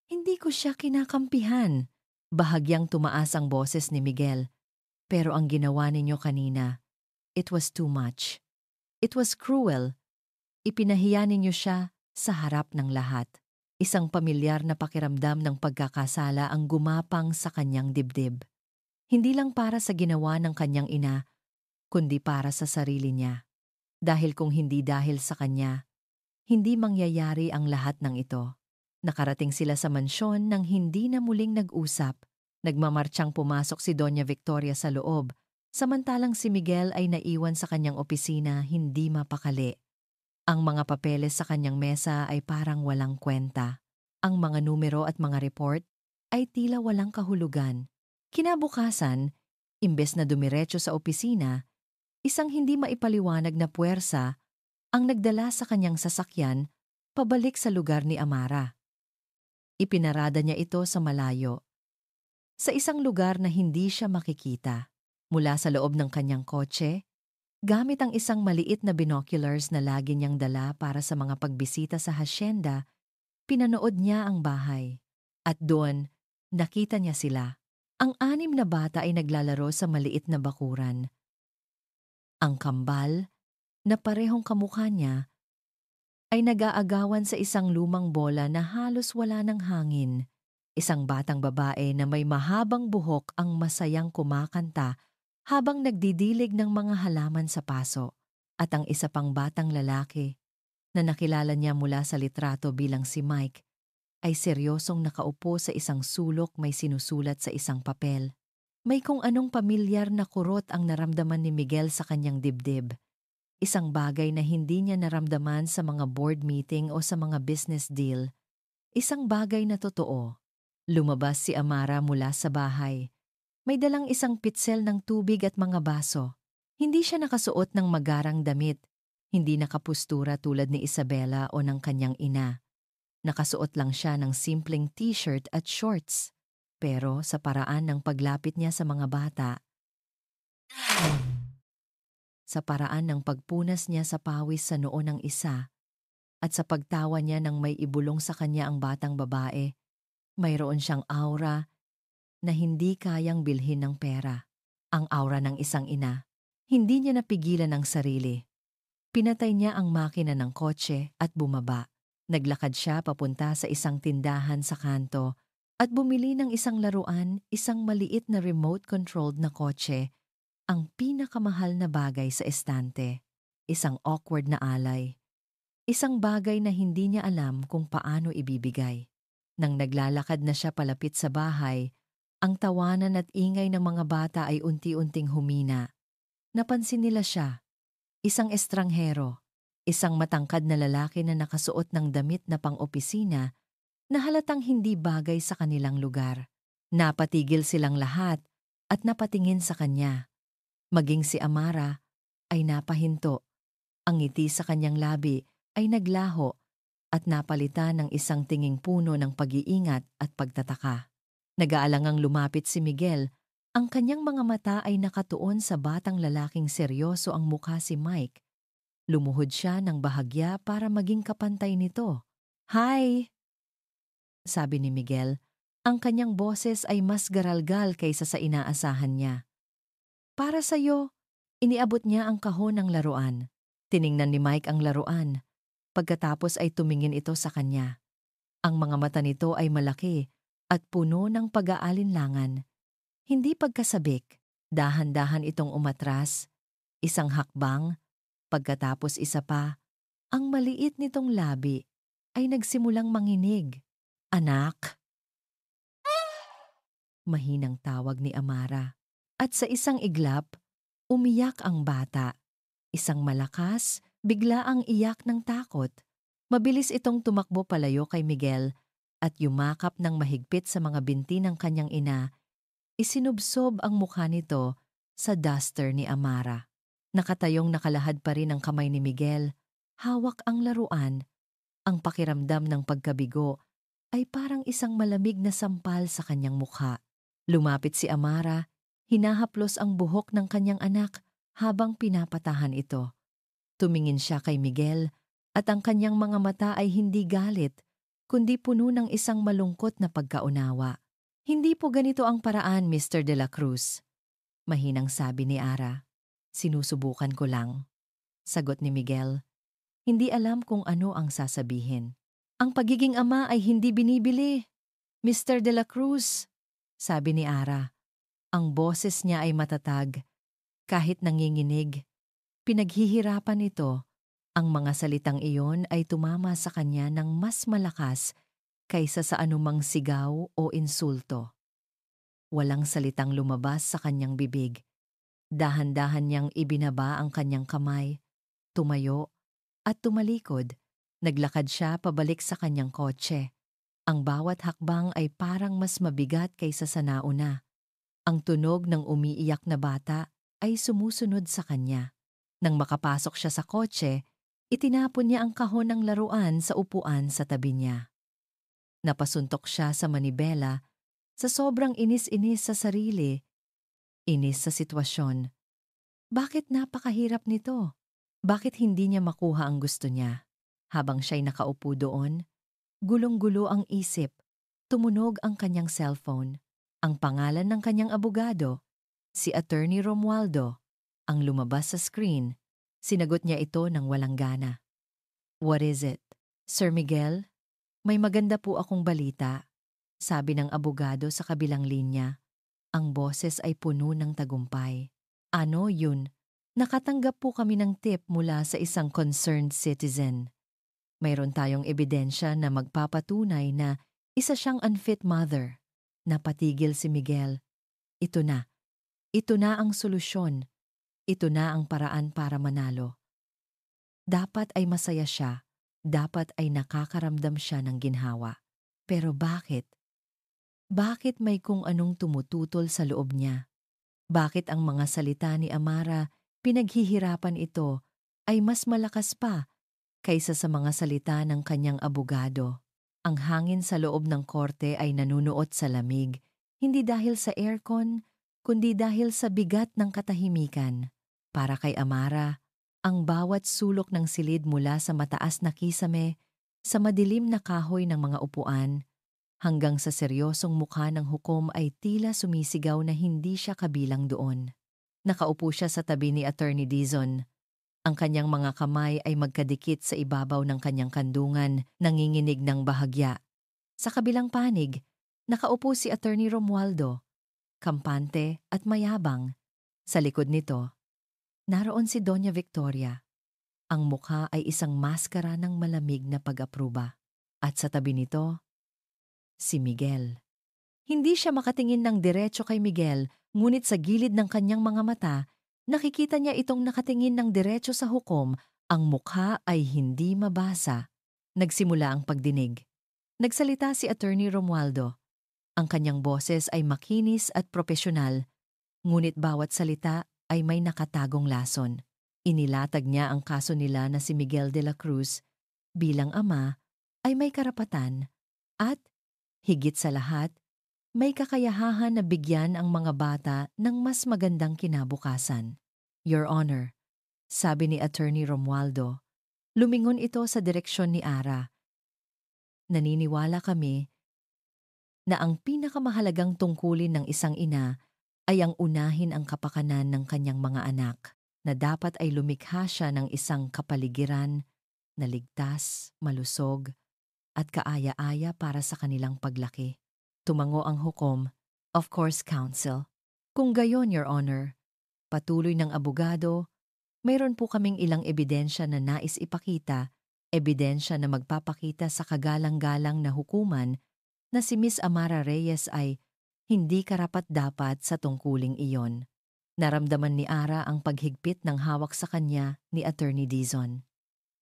hindi ko siya kinakampihan. Bahagyang tumaas ang boses ni Miguel. Pero ang ginawa ninyo kanina, it was too much. It was cruel. Ipinahiya ninyo siya sa harap ng lahat. Isang pamilyar na pakiramdam ng pagkakasala ang gumapang sa kanyang dibdib. Hindi lang para sa ginawa ng kanyang ina, kundi para sa sarili niya. Dahil kung hindi dahil sa kanya, hindi mangyayari ang lahat ng ito. Nakarating sila sa mansyon nang hindi na muling nag-usap. Nagmamartsang pumasok si Doña Victoria sa loob, samantalang si Miguel ay naiwan sa kanyang opisina hindi mapakali. Ang mga papeles sa kanyang mesa ay parang walang kwenta. Ang mga numero at mga report ay tila walang kahulugan. Kinabukasan, imbes na dumiretso sa opisina, isang hindi maipaliwanag na puwersa ang nagdala sa kanyang sasakyan pabalik sa lugar ni Amara. Ipinarada niya ito sa malayo, sa isang lugar na hindi siya makikita. Mula sa loob ng kanyang kotse, gamit ang isang maliit na binoculars na lagi niyang dala para sa mga pagbisita sa hasyenda, pinanood niya ang bahay. At doon, nakita niya sila. Ang 6 na bata ay naglalaro sa maliit na bakuran. Ang kambal, na parehong kamukha niya, ay nag-aagawan sa isang lumang bola na halos wala ng hangin. Isang batang babae na may mahabang buhok ang masayang kumakanta habang nagdidilig ng mga halaman sa paso, at ang isa pang batang lalaki na nakilala niya mula sa litrato bilang si Mike ay seryosong nakaupo sa isang sulok may sinusulat sa isang papel. May kung anong pamilyar na kurot ang naramdaman ni Miguel sa kanyang dibdib. Isang bagay na hindi niya naramdaman sa mga board meeting o sa mga business deal. Isang bagay na totoo. Lumabas si Amara mula sa bahay. May dalang isang pitsel ng tubig at mga baso. Hindi siya nakasuot ng magarang damit. Hindi nakapustura tulad ni Isabela o ng kanyang ina. Nakasuot lang siya ng simpleng t-shirt at shorts. Pero sa paraan ng paglapit niya sa mga bata, sa paraan ng pagpunas niya sa pawis sa noo ng isa, at sa pagtawa niya nang may ibulong sa kanya ang batang babae, mayroon siyang aura na hindi kayang bilhin ng pera. Ang aura ng isang ina. Hindi niya napigilan ang sarili. Pinatay niya ang makina ng kotse at bumaba. Naglakad siya papunta sa isang tindahan sa kanto at bumili ng isang laruan, isang maliit na remote-controlled na kotse, ang pinakamahal na bagay sa estante. Isang awkward na alay. Isang bagay na hindi niya alam kung paano ibibigay. Nang naglalakad na siya palapit sa bahay, ang tawanan at ingay ng mga bata ay unti-unting humina. Napansin nila siya, isang estranghero, isang matangkad na lalaki na nakasuot ng damit na pang-opisina na halatang hindi bagay sa kanilang lugar. Napatigil silang lahat at napatingin sa kanya. Maging si Amara ay napahinto. Ang ngiti sa kanyang labi ay naglaho at napalitan ng isang tinging puno ng pag-iingat at pagtataka. Nag-aalangang lumapit si Miguel. Ang kanyang mga mata ay nakatuon sa batang lalaking seryoso ang mukha si Mike. Lumuhod siya ng bahagya para maging kapantay nito. "Hi!" sabi ni Miguel. Ang kanyang boses ay mas garalgal kaysa sa inaasahan niya. "Para sa'yo." Iniabot niya ang kahon ng laruan. Tiningnan ni Mike ang laruan. Pagkatapos ay tumingin ito sa kanya. Ang mga mata nito ay malaki at puno ng pag-aalinlangan. Hindi pagkasabik, dahan-dahan itong umatras, isang hakbang, pagkatapos isa pa, ang maliit nitong labi ay nagsimulang manginig. "Anak?" Mahinang tawag ni Amara. At sa isang iglap, umiyak ang bata. Isang malakas, biglaang iyak ng takot. Mabilis itong tumakbo palayo kay Miguel at yumakap ng mahigpit sa mga binti ng kanyang ina. Isinubsob ang mukha nito sa duster ni Amara. Nakatayong nakalahad pa rin ang kamay ni Miguel. Hawak ang laruan. Ang pakiramdam ng pagkabigo ay parang isang malamig na sampal sa kanyang mukha. Lumapit si Amara, hinahaplos ang buhok ng kanyang anak habang pinapatahan ito. Tumingin siya kay Miguel at ang kanyang mga mata ay hindi galit, kundi puno ng isang malungkot na pagkaunawa. "Hindi po ganito ang paraan, Mr. De La Cruz," mahinang sabi ni Ara. "Sinusubukan ko lang," sagot ni Miguel. Hindi alam kung ano ang sasabihin. "Ang pagiging ama ay hindi binibili, Mr. De La Cruz," sabi ni Ara. Ang boses niya ay matatag. Kahit nanginginig, pinaghihirapan ito. Ang mga salitang iyon ay tumama sa kanya ng mas malakas kaysa sa anumang sigaw o insulto. Walang salitang lumabas sa kanyang bibig. Dahan-dahan niyang ibinaba ang kanyang kamay, tumayo, at tumalikod. Naglakad siya pabalik sa kanyang kotse. Ang bawat hakbang ay parang mas mabigat kaysa sa nauna. Ang tunog ng umiiyak na bata ay sumusunod sa kanya. Nang makapasok siya sa kotse, itinapon niya ang kahon ng laruan sa upuan sa tabi niya. Napasuntok siya sa manibela sa sobrang inis-inis sa sarili, inis sa sitwasyon. Bakit napakahirap nito? Bakit hindi niya makuha ang gusto niya? Habang siya'y nakaupo doon, gulong-gulo ang isip, tumunog ang kanyang cellphone. Ang pangalan ng kanyang abogado, si Attorney Romualdo, ang lumabas sa screen. Sinagot niya ito ng walang gana. "What is it?" "Sir Miguel, may maganda po akong balita," sabi ng abogado sa kabilang linya. Ang boses ay puno ng tagumpay. "Ano yun?" "Nakatanggap po kami ng tip mula sa isang concerned citizen. Mayroon tayong ebidensya na magpapatunay na isa siyang unfit mother." Napatigil si Miguel. Ito na. Ito na ang solusyon. Ito na ang paraan para manalo. Dapat ay masaya siya. Dapat ay nakakaramdam siya ng ginhawa. Pero bakit? Bakit may kung anong tumututol sa loob niya? Bakit ang mga salita ni Amara, pinaghihirapan ito, ay mas malakas pa kaysa sa mga salita ng kanyang abogado? Ang hangin sa loob ng korte ay nanunuot sa lamig, hindi dahil sa aircon, kundi dahil sa bigat ng katahimikan. Para kay Amara, ang bawat sulok ng silid mula sa mataas na kisame, sa madilim na kahoy ng mga upuan, hanggang sa seryosong mukha ng hukom ay tila sumisigaw na hindi siya kabilang doon. Nakaupo siya sa tabi ni Attorney Dizon. Ang kanyang mga kamay ay magkadikit sa ibabaw ng kanyang kandungan, nanginginig ng bahagya. Sa kabilang panig, nakaupo si Attorney Romualdo, kampante at mayabang. Sa likod nito, naroon si Doña Victoria. Ang mukha ay isang maskara ng malamig na pag-apruba. At sa tabi nito, si Miguel. Hindi siya makatingin ng diretso kay Miguel, ngunit sa gilid ng kanyang mga mata, nakikita niya itong nakatingin ng diretso sa hukom. Ang mukha ay hindi mabasa. Nagsimula ang pagdinig. Nagsalita si Attorney Romualdo. Ang kanyang boses ay makinis at propesyonal, ngunit bawat salita ay may nakatagong lason. Inilatag niya ang kaso nila na si Miguel de la Cruz bilang ama ay may karapatan at, higit sa lahat, may kakayahan na bigyan ang mga bata ng mas magandang kinabukasan. Your Honor, sabi ni Attorney Romualdo, lumingon ito sa direksyon ni Ara. Naniniwala kami na ang pinakamahalagang tungkulin ng isang ina ay ang unahin ang kapakanan ng kanyang mga anak, na dapat ay lumikha siya ng isang kapaligiran na ligtas, malusog, at kaaya-aya para sa kanilang paglaki. Tumango ang hukom, of course, counsel. Kung gayon, Your Honor, patuloy ng abogado, mayroon po kaming ilang ebidensya na nais ipakita, ebidensya na magpapakita sa kagalang-galang na hukuman na si Miss Amara Reyes ay hindi karapat-dapat sa tungkuling iyon. Naramdaman ni Ara ang paghigpit ng hawak sa kanya ni Attorney Dizon.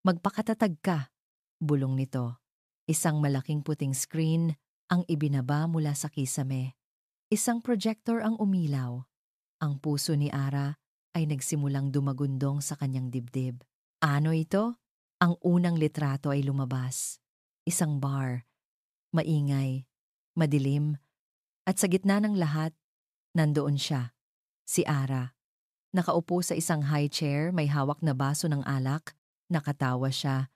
Magpakatatag ka, bulong nito. Isang malaking puting screen ang ibinaba mula sa kisame. Isang projector ang umilaw. Ang puso ni Ara ay nagsimulang dumagundong sa kanyang dibdib. Ano ito? Ang unang litrato ay lumabas. Isang bar. Maingay, madilim, at sa gitna ng lahat, nandoon siya, si Ara. Nakaupo sa isang high chair, may hawak na baso ng alak, nakatawa siya.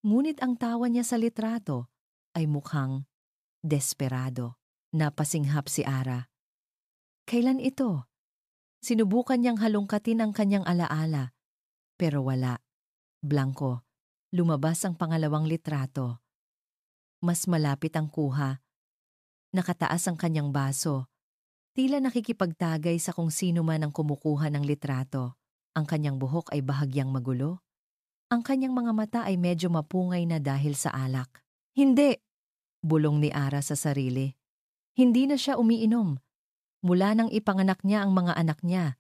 Ngunit ang tawa niya sa litrato ay mukhang desperado. Napasinghap si Ara. Kailan ito? Sinubukan niyang halongkatin ang kanyang alaala, pero wala. Blanko. Lumabas ang pangalawang litrato. Mas malapit ang kuha. Nakataas ang kanyang baso. Tila nakikipagtagay sa kung sino man ang kumukuha ng litrato. Ang kanyang buhok ay bahagyang magulo. Ang kanyang mga mata ay medyo mapungay na dahil sa alak. Hindi! Bulong ni Ara sa sarili. Hindi na siya umiinom. Mula nang ipanganak niya ang mga anak niya,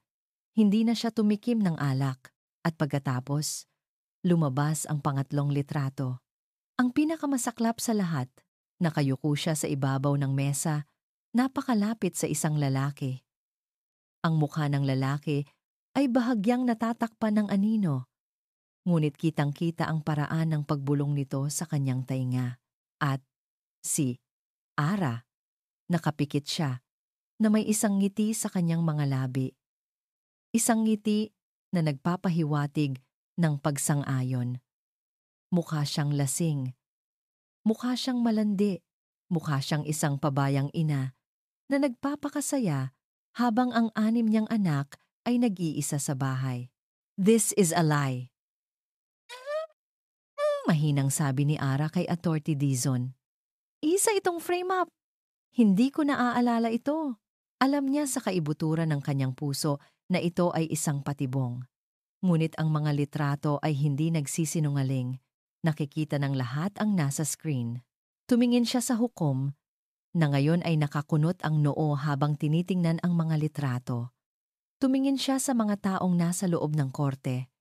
hindi na siya tumikim ng alak. At pagkatapos, lumabas ang pangatlong litrato. Ang pinakamasaklap sa lahat, nakayuko siya sa ibabaw ng mesa, napakalapit sa isang lalaki. Ang mukha ng lalaki ay bahagyang natatakpan ng anino, ngunit kitang-kita ang paraan ng pagbulong nito sa kanyang tainga. At si Ara, nakapikit siya, na may isang ngiti sa kanyang mga labi. Isang ngiti na nagpapahiwatig ng pagsang-ayon. Mukha siyang lasing. Mukha siyang malandi. Mukha siyang isang pabayang ina na nagpapakasaya habang ang 6 niyang anak ay nag-iisa sa bahay. This is a lie. Mahinang sabi ni Ara kay Attorney Dizon. Isa itong frame up. Hindi ko naaalala ito. Alam niya sa kaibuturan ng kanyang puso na ito ay isang patibong. Ngunit ang mga litrato ay hindi nagsisinungaling. Nakikita ng lahat ang nasa screen. Tumingin siya sa hukom, na ngayon ay nakakunot ang noo habang tinitingnan ang mga litrato. Tumingin siya sa mga taong nasa loob ng korte,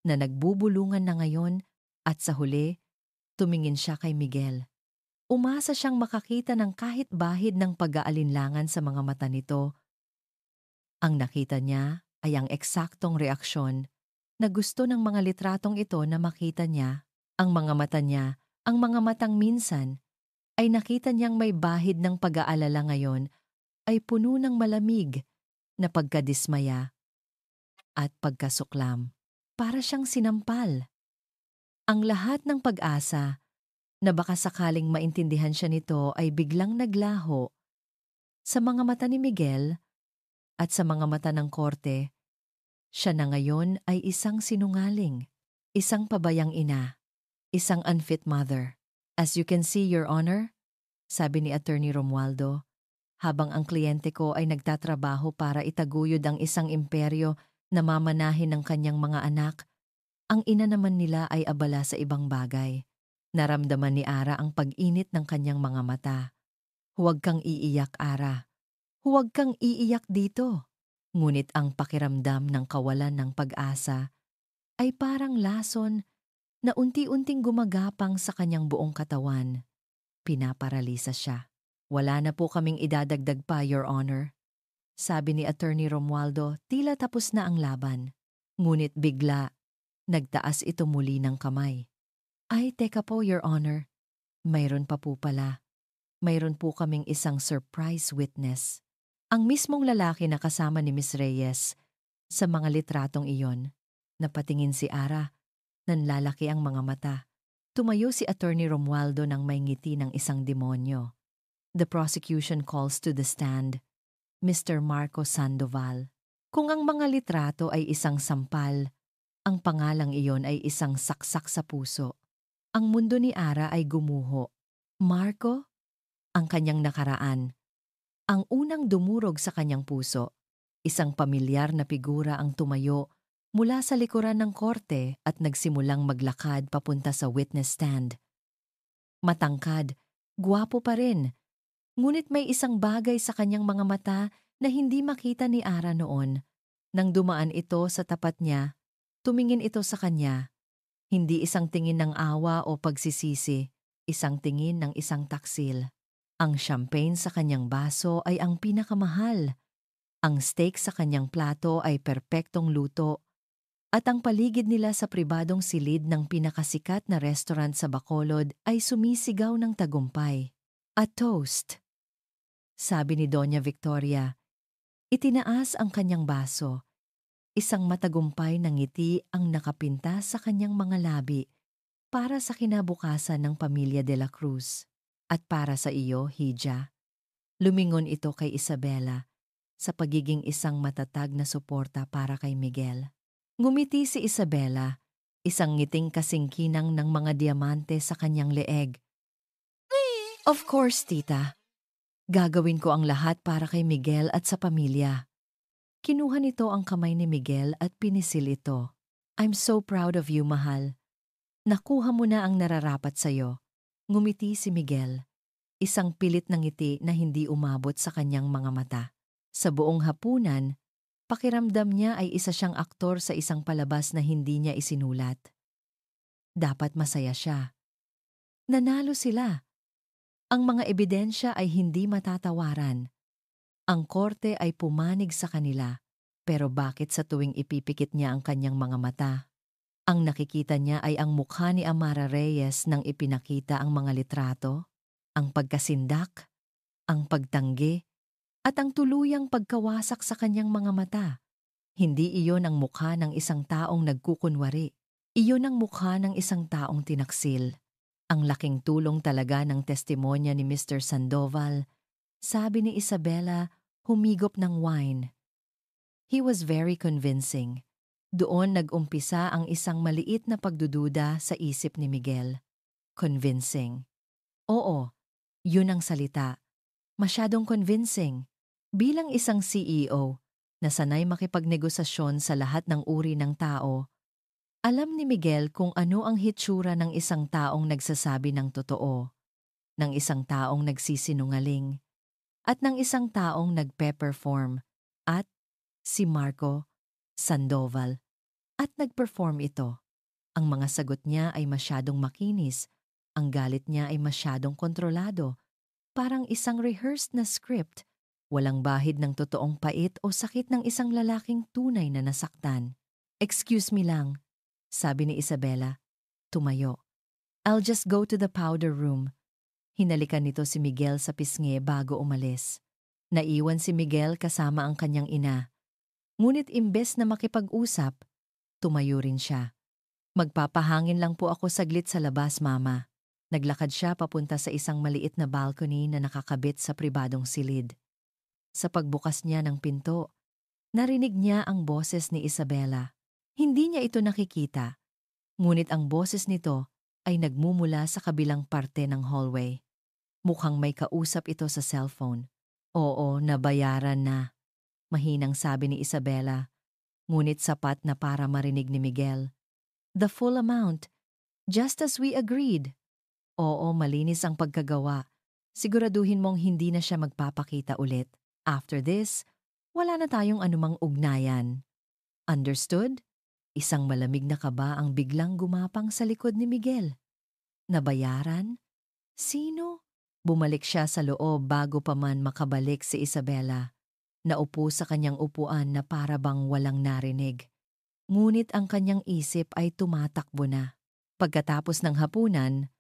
na nagbubulungan na ngayon, at sa huli, tumingin siya kay Miguel. Umasa siyang makakita ng kahit bahid ng pag-aalinlangan sa mga mata nito. Ang nakita niya ay ang eksaktong reaksyon na gusto ng mga litratong ito na makita niya. Ang mga mata niya, ang mga matang minsan, ay nakita niyang may bahid ng pag-aalala ngayon ay puno ng malamig na pagkadismaya at pagkasuklam. Para siyang sinampal. Ang lahat ng pag-asa na baka sakaling maintindihan siya nito ay biglang naglaho. Sa mga mata ni Miguel at sa mga mata ng korte, siya na ngayon ay isang sinungaling, isang pabayang ina, isang unfit mother. As you can see, Your Honor, sabi ni Attorney Romualdo, habang ang kliyente ko ay nagtatrabaho para itaguyod ang isang imperyo na mamanahin ng kanyang mga anak, ang ina naman nila ay abala sa ibang bagay. Naramdaman ni Ara ang pag-init ng kanyang mga mata. Huwag kang iiyak, Ara. Huwag kang iiyak dito. Ngunit ang pakiramdam ng kawalan ng pag-asa ay parang lason na unti-unting gumagapang sa kanyang buong katawan. Pinaparalisa siya. Wala na po kaming idadagdag pa, Your Honor. Sabi ni Attorney Romualdo, tila tapos na ang laban. Ngunit bigla, nagtaas ito muli ng kamay. Ay, teka po, Your Honor. Mayroon pa po pala. Mayroon po kaming isang surprise witness. Ang mismong lalaki na kasama ni Miss Reyes sa mga litratong iyon. Napatingin si Ara. Nanlalaki ang mga mata. Tumayo si Attorney Romualdo ng may ngiti ng isang demonyo. The prosecution calls to the stand, Mr. Marco Sandoval. Kung ang mga litrato ay isang sampal, ang pangalang iyon ay isang saksak sa puso. Ang mundo ni Ara ay gumuho. Marco? Ang kanyang nakaraan. Ang unang dumurog sa kanyang puso. Isang pamilyar na figura ang tumayo mula sa likuran ng korte at nagsimulang maglakad papunta sa witness stand. Matangkad, gwapo pa rin. Ngunit may isang bagay sa kanyang mga mata na hindi makita ni Ara noon. Nang dumaan ito sa tapat niya, tumingin ito sa kanya. Hindi isang tingin ng awa o pagsisisi, isang tingin ng isang taksil. Ang champagne sa kanyang baso ay ang pinakamahal. Ang steak sa kanyang plato ay perpektong luto. At ang paligid nila sa pribadong silid ng pinakasikat na restaurant sa Bacolod ay sumisigaw ng tagumpay. A toast. Sabi ni Doña Victoria. Itinaas ang kanyang baso. Isang matagumpay na ngiti ang nakapinta sa kanyang mga labi para sa kinabukasan ng pamilya de la Cruz. At para sa iyo, Hija. Lumingon ito kay Isabela sa pagiging isang matatag na suporta para kay Miguel. Ngumiti si Isabela, isang ngiting kasingkinang ng mga diamante sa kanyang leeg. Of course, tita. Gagawin ko ang lahat para kay Miguel at sa pamilya. Kinuha nito ang kamay ni Miguel at pinisil ito. I'm so proud of you, mahal. Nakuha mo na ang nararapat sa'yo. Ngumiti si Miguel. Isang pilit na ngiti na hindi umabot sa kanyang mga mata. Sa buong hapunan, pakiramdam niya ay isa siyang aktor sa isang palabas na hindi niya isinulat. Dapat masaya siya. Nanalo sila. Ang mga ebidensya ay hindi matatawaran. Ang korte ay pumanig sa kanila. Pero bakit sa tuwing ipipikit niya ang kanyang mga mata? Ang nakikita niya ay ang mukha ni Amara Reyes nang ipinakita ang mga litrato, ang pagkasindak, ang pagtanggi, at ang tuluyang pagkawasak sa kanyang mga mata. Hindi iyon ang mukha ng isang taong nagkukunwari. Iyon ang mukha ng isang taong tinaksil. Ang laking tulong talaga ng testimonya ni Mr. Sandoval, sabi ni Isabela, humigop ng wine. He was very convincing. Doon nag-umpisa ang isang maliit na pagdududa sa isip ni Miguel. Convincing. Oo, yun ang salita. Masyadong convincing. Bilang isang CEO na sanay makipagnegosasyon sa lahat ng uri ng tao, alam ni Miguel kung ano ang hitsura ng isang taong nagsasabi ng totoo, ng isang taong nagsisinungaling, at ng isang taong nagpe-perform. At si Marco Sandoval. At nag-perform ito. Ang mga sagot niya ay masyadong makinis, ang galit niya ay masyadong kontrolado, parang isang rehearsed na script, walang bahid ng totoong pait o sakit ng isang lalaking tunay na nasaktan. Excuse me lang, sabi ni Isabela. Tumayo. I'll just go to the powder room. Hinalikan nito si Miguel sa pisngi bago umalis. Naiwan si Miguel kasama ang kanyang ina. Ngunit imbes na makipag-usap, tumayo rin siya. Magpapahangin lang po ako saglit sa labas, Mama. Naglakad siya papunta sa isang maliit na balcony na nakakabit sa pribadong silid. Sa pagbukas niya ng pinto, narinig niya ang boses ni Isabela. Hindi niya ito nakikita, ngunit ang boses nito ay nagmumula sa kabilang parte ng hallway. Mukhang may kausap ito sa cellphone. Oo, nabayaran na. Mahinang sabi ni Isabela, ngunit sapat na para marinig ni Miguel. The full amount, just as we agreed. Oo, malinis ang pagkagawa. Siguraduhin mong hindi na siya magpapakita ulit. After this, wala na tayong anumang ugnayan. Understood? Isang malamig na kaba ang biglang gumapang sa likod ni Miguel. Nabayaran? Sino? Bumalik siya sa loob bago pa man makabalik si Isabela. Naupo sa kanyang upuan na para bang walang narinig. Ngunit ang kanyang isip ay tumatakbo na. Pagkatapos ng hapunan,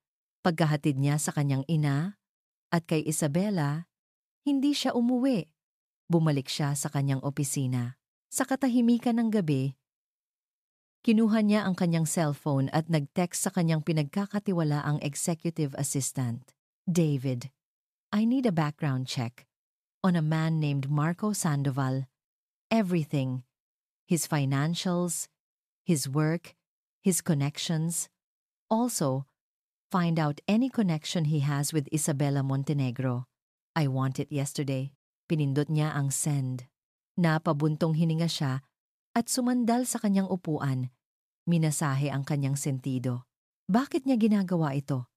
Pagkahatid niya sa kanyang ina at kay Isabela, hindi siya umuwi. Bumalik siya sa kanyang opisina. Sa katahimikan ng gabi, kinuha niya ang kanyang cellphone at nag-text sa kanyang pinagkakatiwalaang executive assistant. David, I need a background check on a man named Marco Sandoval. Everything. His financials, his work, his connections. Also, find out any connection he has with Isabela Montenegro. I want it yesterday. Pinindot niya ang send. Napabuntong hininga siya at sumandal sa kanyang upuan. Minasahe ang kanyang sentido. Bakit niya ginagawa ito?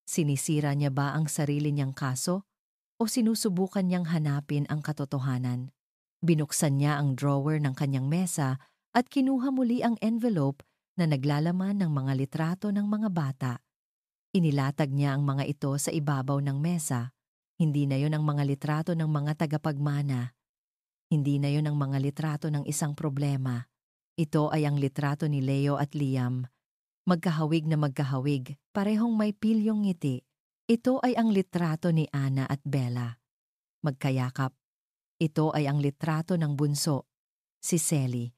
Sinisira niya ba ang sarili niyang kaso o sinusubukan niyang hanapin ang katotohanan? Binuksan niya ang drawer ng kanyang mesa at kinuha muli ang envelope na naglalaman ng mga litrato ng mga bata. Inilatag niya ang mga ito sa ibabaw ng mesa. Hindi na yon ang mga litrato ng mga tagapagmana. Hindi na yon ang mga litrato ng isang problema. Ito ay ang litrato ni Leo at Liam. Magkahawig na magkahawig, parehong may pilyong ngiti. Ito ay ang litrato ni Ana at Bella. Magkayakap. Ito ay ang litrato ng bunso, si Selly,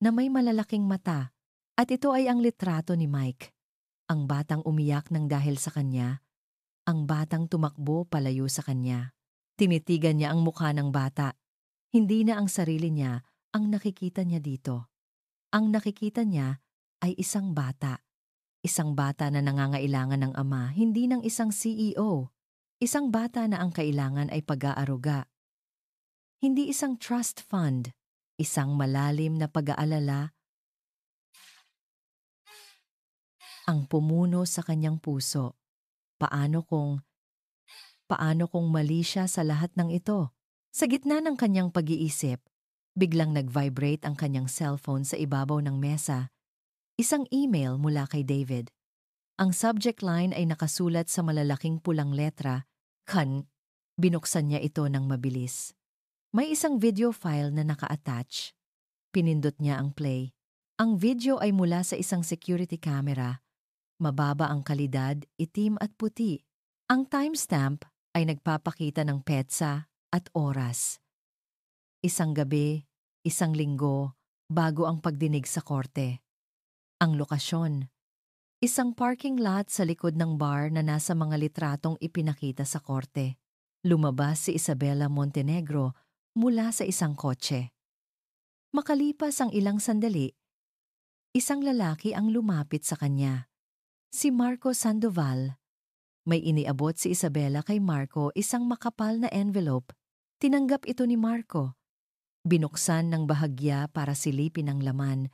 na may malalaking mata. At ito ay ang litrato ni Mike, ang batang umiyak ng dahil sa kanya, ang batang tumakbo palayo sa kanya. Tinitigan niya ang mukha ng bata. Hindi na ang sarili niya ang nakikita niya dito. Ang nakikita niya ay isang bata. Isang bata na nangangailangan ng ama, hindi ng isang CEO. Isang bata na ang kailangan ay pag-aaruga. Hindi isang trust fund. Isang malalim na pag-aalala ang pumuno sa kanyang puso. Paano kung mali siya sa lahat ng ito? Sa gitna ng kanyang pag-iisip, biglang nag-vibrate ang kanyang cellphone sa ibabaw ng mesa. Isang email mula kay David. Ang subject line ay nakasulat sa malalaking pulang letra, Kan. Binuksan niya ito ng mabilis. May isang video file na naka-attach. Pinindot niya ang play. Ang video ay mula sa isang security camera. Mababa ang kalidad, itim at puti. Ang timestamp ay nagpapakita ng petsa at oras. Isang gabi, isang linggo, bago ang pagdinig sa korte. Ang lokasyon, isang parking lot sa likod ng bar na nasa mga litratong ipinakita sa korte. Lumabas si Isabela Montenegro mula sa isang kotse. Makalipas ang ilang sandali, isang lalaki ang lumapit sa kanya. Si Marco Sandoval. May iniabot si Isabela kay Marco isang makapal na envelope. Tinanggap ito ni Marco. Binuksan ng bahagya para silipin ang laman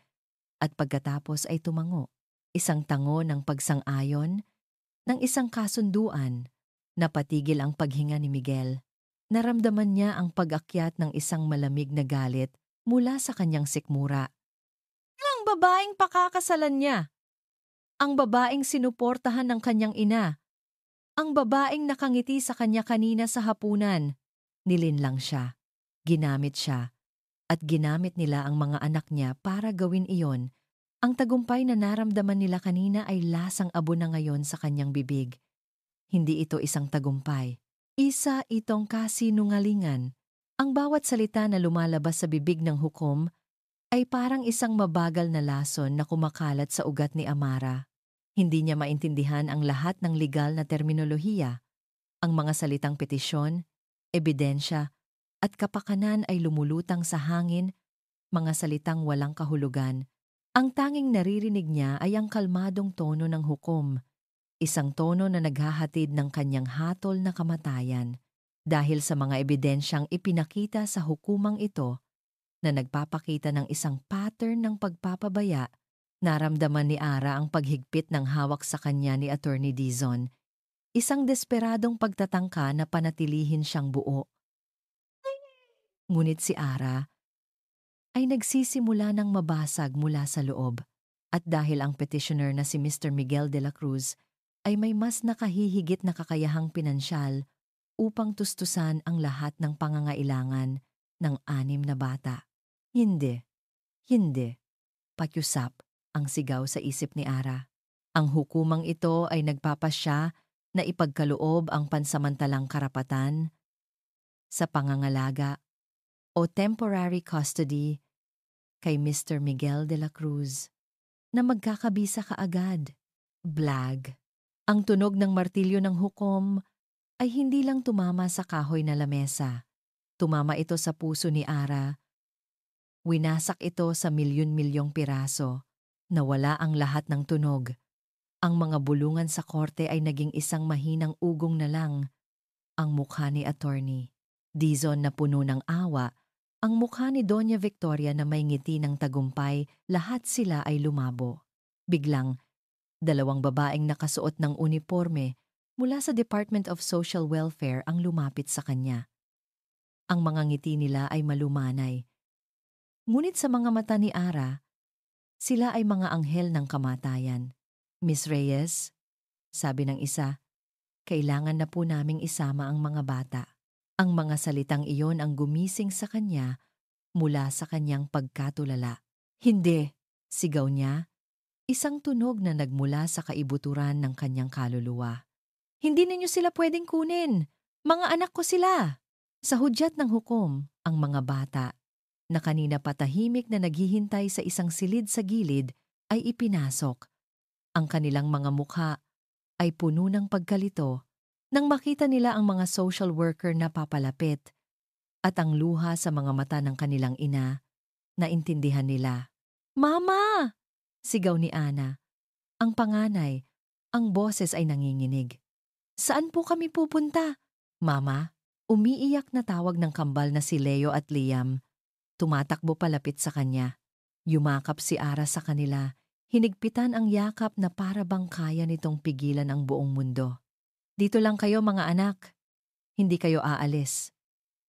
at pagkatapos ay tumango. Isang tango ng pagsang-ayon ng isang kasunduan. Napatigil ang paghinga ni Miguel. Naramdaman niya ang pag-akyat ng isang malamig na galit mula sa kanyang sikmura. Ang babaeng pakakasalan niya. Ang babaeng sinuportahan ng kanyang ina. Ang babaeng nakangiti sa kanya kanina sa hapunan. Nilinlang siya. Ginamit siya. At ginamit nila ang mga anak niya para gawin iyon. Ang tagumpay na naramdaman nila kanina ay lasang abo na ngayon sa kanyang bibig. Hindi ito isang tagumpay. Isa itong kasinungalingan. Ang bawat salita na lumalabas sa bibig ng hukom ay parang isang mabagal na lason na kumakalat sa ugat ni Amara. Hindi niya maintindihan ang lahat ng legal na terminolohiya. Ang mga salitang petisyon, ebidensya, at kapakanan ay lumulutang sa hangin, mga salitang walang kahulugan. Ang tanging naririnig niya ay ang kalmadong tono ng hukom, isang tono na naghahatid ng kanyang hatol na kamatayan. Dahil sa mga ebidensyang ipinakita sa hukumang ito na nagpapakita ng isang pattern ng pagpapabaya, naramdaman ni Ara ang paghigpit ng hawak sa kanya ni Attorney Dizon, isang desperadong pagtatangka na panatilihin siyang buo. Ngunit si Ara ay nagsisimula ng mabasag mula sa loob, at dahil ang petitioner na si Mr. Miguel de la Cruz ay may mas nakahihigit na kakayahang pinansyal upang tustusan ang lahat ng pangangailangan ng 6 na bata. Hindi, pakiusap ang sigaw sa isip ni Ara. Ang hukumang ito ay nagpapasya na ipagkaloob ang pansamantalang karapatan sa pangangalaga o temporary custody kay Mr. Miguel de la Cruz na magkakabisa kaagad. Blag. Ang tunog ng martilyo ng hukom ay hindi lang tumama sa kahoy na lamesa. Tumama ito sa puso ni Ara. Winasak ito sa milyon-milyong piraso. Nawala ang lahat ng tunog. Ang mga bulungan sa korte ay naging isang mahinang ugong na lang. Ang mukha ni attorney Dizon na puno ng awa, ang mukha ni Doña Victoria na may ngiti ng tagumpay, lahat sila ay lumabo. Biglang, dalawang babaeng nakasuot ng uniforme mula sa Department of Social Welfare ang lumapit sa kanya. Ang mga ngiti nila ay malumanay. Ngunit sa mga mata ni Ara, sila ay mga anghel ng kamatayan. Miss Reyes, sabi ng isa, kailangan na po naming isama ang mga bata. Ang mga salitang iyon ang gumising sa kanya mula sa kanyang pagkatulala. Hindi, sigaw niya, isang tunog na nagmula sa kaibuturan ng kanyang kaluluwa. Hindi ninyo sila pwedeng kunin. Mga anak ko sila. Sa hudyat ng hukom, ang mga bata, na kanina patahimik na naghihintay sa isang silid sa gilid, ay ipinasok. Ang kanilang mga mukha ay puno ng pagkalito nang makita nila ang mga social worker na papalapit at ang luha sa mga mata ng kanilang ina, naintindihan nila. Mama! Sigaw ni Ana. Ang panganay, ang boses ay nanginginig. Saan po kami pupunta? Mama, umiiyak na tawag ng kambal na si Leo at Liam. Tumatakbo palapit sa kanya. Yumakap si Ara sa kanila. Hinigpitan ang yakap na para bang kaya nitong pigilan ang buong mundo. Dito lang kayo mga anak. Hindi kayo aalis.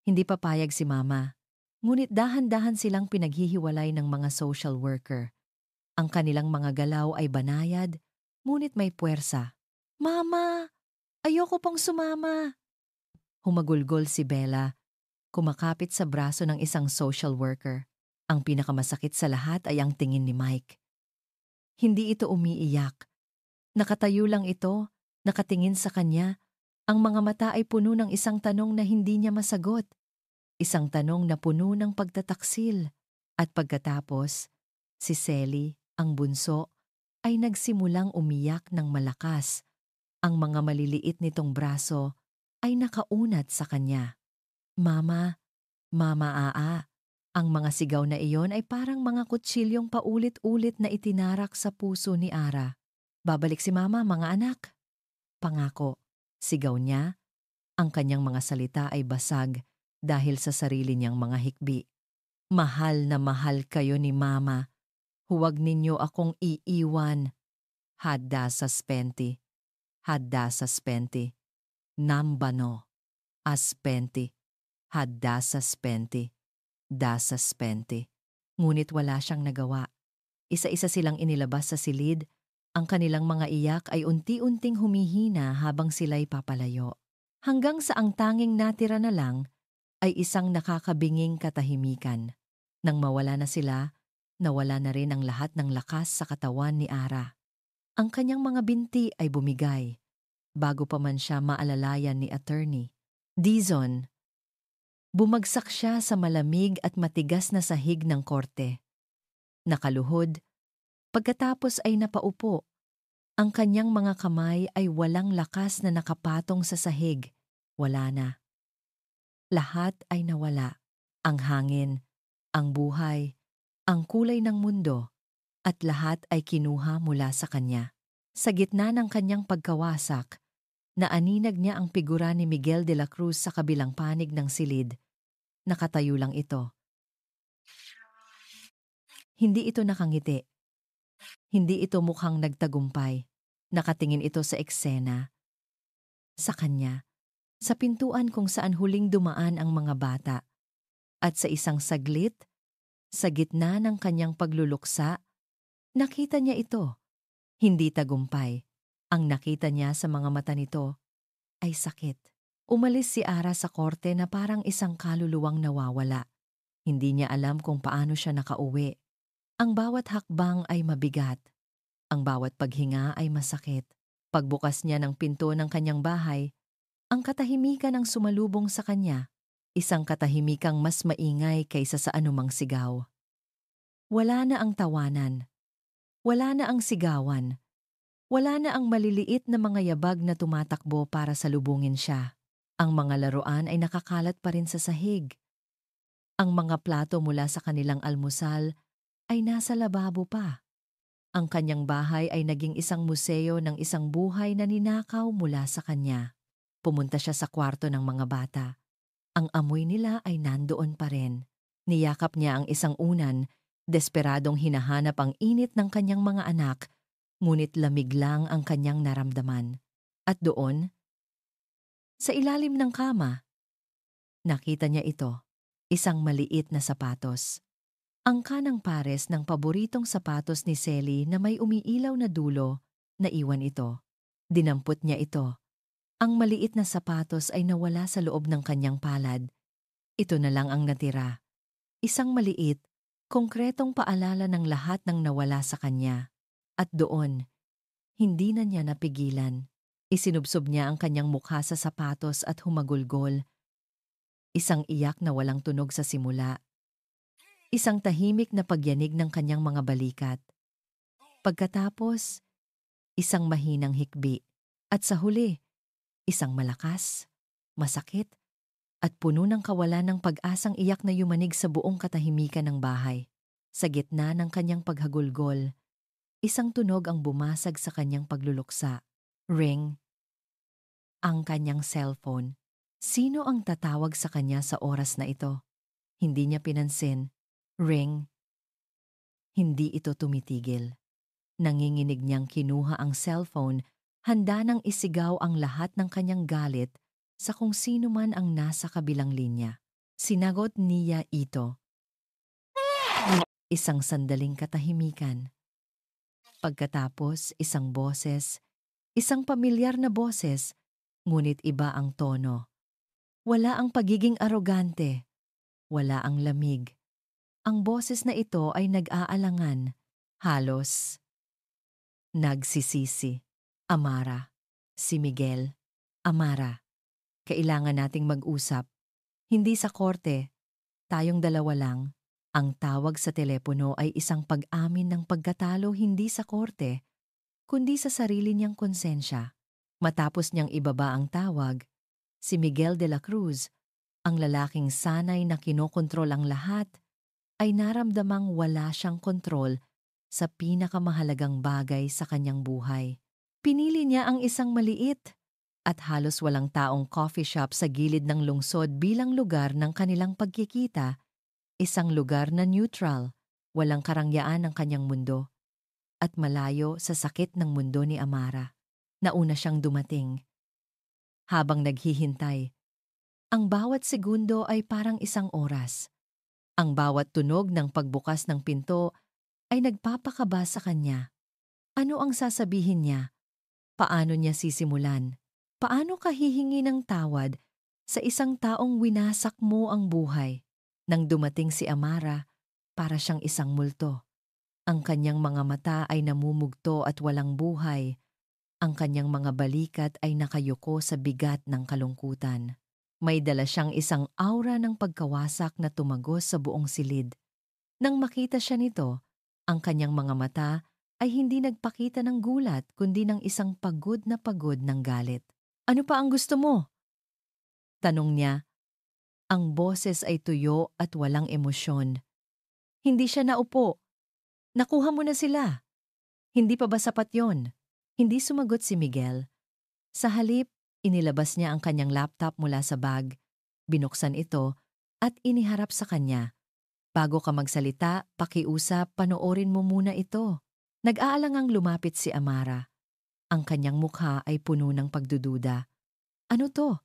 Hindi papayag si Mama. Ngunit dahan-dahan silang pinaghihiwalay ng mga social worker. Ang kanilang mga galaw ay banayad, ngunit may puwersa. Mama! Ayoko pong sumama! Humagulgol si Bella, kumakapit sa braso ng isang social worker. Ang pinakamasakit sa lahat ay ang tingin ni Mike. Hindi ito umiiyak. Nakatayo lang ito, nakatingin sa kanya. Ang mga mata ay puno ng isang tanong na hindi niya masagot. Isang tanong na puno ng pagtataksil. At pagkatapos, si Sally, ang bunso, ay nagsimulang umiyak ng malakas. Ang mga maliliit nitong braso ay nakaunat sa kanya. Mama, Mama Aa. Ang mga sigaw na iyon ay parang mga kutsilyong paulit-ulit na itinarak sa puso ni Ara. Babalik si Mama, mga anak. Pangako, sigaw niya. Ang kanyang mga salita ay basag dahil sa sarili niyang mga hikbi. Mahal na mahal kayo ni Mama. Huwag ninyo akong iiwan. Hadda sa spenti. Hadda sa spenti. Nambano. Aspenti. Hadda sa spenti. Da sa spenti. Ngunit wala siyang nagawa. Isa-isa silang inilabas sa silid. Ang kanilang mga iyak ay unti-unting humihina habang sila'y papalayo. Hanggang sa ang tanging natira na lang ay isang nakakabinging katahimikan. Nang mawala na sila, nawala na rin ang lahat ng lakas sa katawan ni Ara. Ang kanyang mga binti ay bumigay, bago pa man siya maalalayan ni attorney Dizon. Bumagsak siya sa malamig at matigas na sahig ng korte. Nakaluhod, pagkatapos ay napaupo. Ang kanyang mga kamay ay walang lakas na nakapatong sa sahig. Wala na. Lahat ay nawala. Ang hangin, ang buhay, ang kulay ng mundo, at lahat ay kinuha mula sa kanya. Sa gitna ng kanyang pagkawasak, naaninag niya ang figura ni Miguel de la Cruz sa kabilang panig ng silid. Nakatayo lang ito. Hindi ito nakangiti. Hindi ito mukhang nagtagumpay. Nakatingin ito sa eksena. Sa kanya. Sa pintuan kung saan huling dumaan ang mga bata. At sa isang saglit, sa gitna ng kanyang pagluluksa, nakita niya ito. Hindi tagumpay. Ang nakita niya sa mga mata nito ay sakit. Umalis si Ara sa korte na parang isang kaluluwang nawawala. Hindi niya alam kung paano siya nakauwi. Ang bawat hakbang ay mabigat. Ang bawat paghinga ay masakit. Pagbukas niya ng pinto ng kanyang bahay, ang katahimikan ang sumalubong sa kanya, isang katahimikang mas maingay kaysa sa anumang sigaw. Wala na ang tawanan, wala na ang sigawan, wala na ang maliliit na mga yabag na tumatakbo para salubungin siya. Ang mga laruan ay nakakalat pa rin sa sahig. Ang mga plato mula sa kanilang almusal ay nasa lababo pa. Ang kanyang bahay ay naging isang museo ng isang buhay na ninakaw mula sa kanya. Pumunta siya sa kwarto ng mga bata. Ang amoy nila ay nandoon pa rin. Niyakap niya ang isang unan, desperadong hinahanap ang init ng kanyang mga anak, ngunit lamig lang ang kanyang naramdaman. At doon, sa ilalim ng kama, nakita niya ito, isang maliit na sapatos. Ang kanang pares ng paboritong sapatos ni Sally na may umiilaw na dulo, naiwan ito. Dinampot niya ito. Ang maliit na sapatos ay nawala sa loob ng kanyang palad. Ito na lang ang natira. Isang maliit, konkretong paalala ng lahat ng nawala sa kanya. At doon, hindi na niya napigilan. Isinubsob niya ang kanyang mukha sa sapatos at humagulgol. Isang iyak na walang tunog sa simula. Isang tahimik na pagyanig ng kanyang mga balikat. Pagkatapos, isang mahinang hikbi. At sa huli, isang malakas, masakit, at puno ng kawalan ng pag-asang iyak na yumanig sa buong katahimikan ng bahay. Sa gitna ng kanyang paghagulgol, isang tunog ang bumasag sa kanyang pagluluksa. Ring. Ang kanyang cellphone. Sino ang tatawag sa kanya sa oras na ito? Hindi niya pinansin. Ring. Hindi ito tumitigil. Nanginginig niyang kinuha ang cellphone, handa nang isigaw ang lahat ng kanyang galit sa kung sino man ang nasa kabilang linya. Sinagot niya ito. Isang sandaling katahimikan. Pagkatapos, isang boses, isang pamilyar na boses, ngunit iba ang tono. Wala ang pagiging arogante. Wala ang lamig. Ang boses na ito ay nag-aalangan. Halos. Nagsisisi. Amara. Si Miguel. Amara. Kailangan nating mag-usap. Hindi sa korte. Tayong dalawa lang. Ang tawag sa telepono ay isang pag-amin ng pagkatalo hindi sa korte, kundi sa sarili niyang konsensya. Matapos niyang ibaba ang tawag, si Miguel de la Cruz, ang lalaking sanay na kinokontrol ang lahat, ay naramdamang wala siyang kontrol sa pinakamahalagang bagay sa kanyang buhay. Pinili niya ang isang maliit at halos walang taong coffee shop sa gilid ng lungsod bilang lugar ng kanilang pagkikita, isang lugar na neutral, walang karangyaan ng kanyang mundo, at malayo sa sakit ng mundo ni Amara. Nauna siyang dumating. Habang naghihintay, ang bawat segundo ay parang isang oras. Ang bawat tunog ng pagbukas ng pinto ay nagpapakaba sa kanya. Ano ang sasabihin niya? Paano niya sisimulan? Paano ka hihingi ng tawad sa isang taong winasak mo ang buhay? Nang dumating si Amara, para siyang isang multo. Ang kanyang mga mata ay namumugto at walang buhay. Ang kanyang mga balikat ay nakayuko sa bigat ng kalungkutan. May dala siyang isang aura ng pagkawasak na tumagos sa buong silid. Nang makita siya nito, ang kanyang mga mata ay hindi nagpakita ng gulat kundi ng isang pagod ng galit. Ano pa ang gusto mo? Tanong niya. Ang boses ay tuyo at walang emosyon. Hindi siya naupo. Nakuha mo na sila. Hindi pa ba sapat yon? Hindi sumagot si Miguel. Sa halip, inilabas niya ang kanyang laptop mula sa bag, binuksan ito at iniharap sa kanya. Bago ka magsalita, pakiusap, panoorin mo muna ito. Nag-aalangang lumapit si Amara. Ang kanyang mukha ay puno ng pagdududa. Ano to?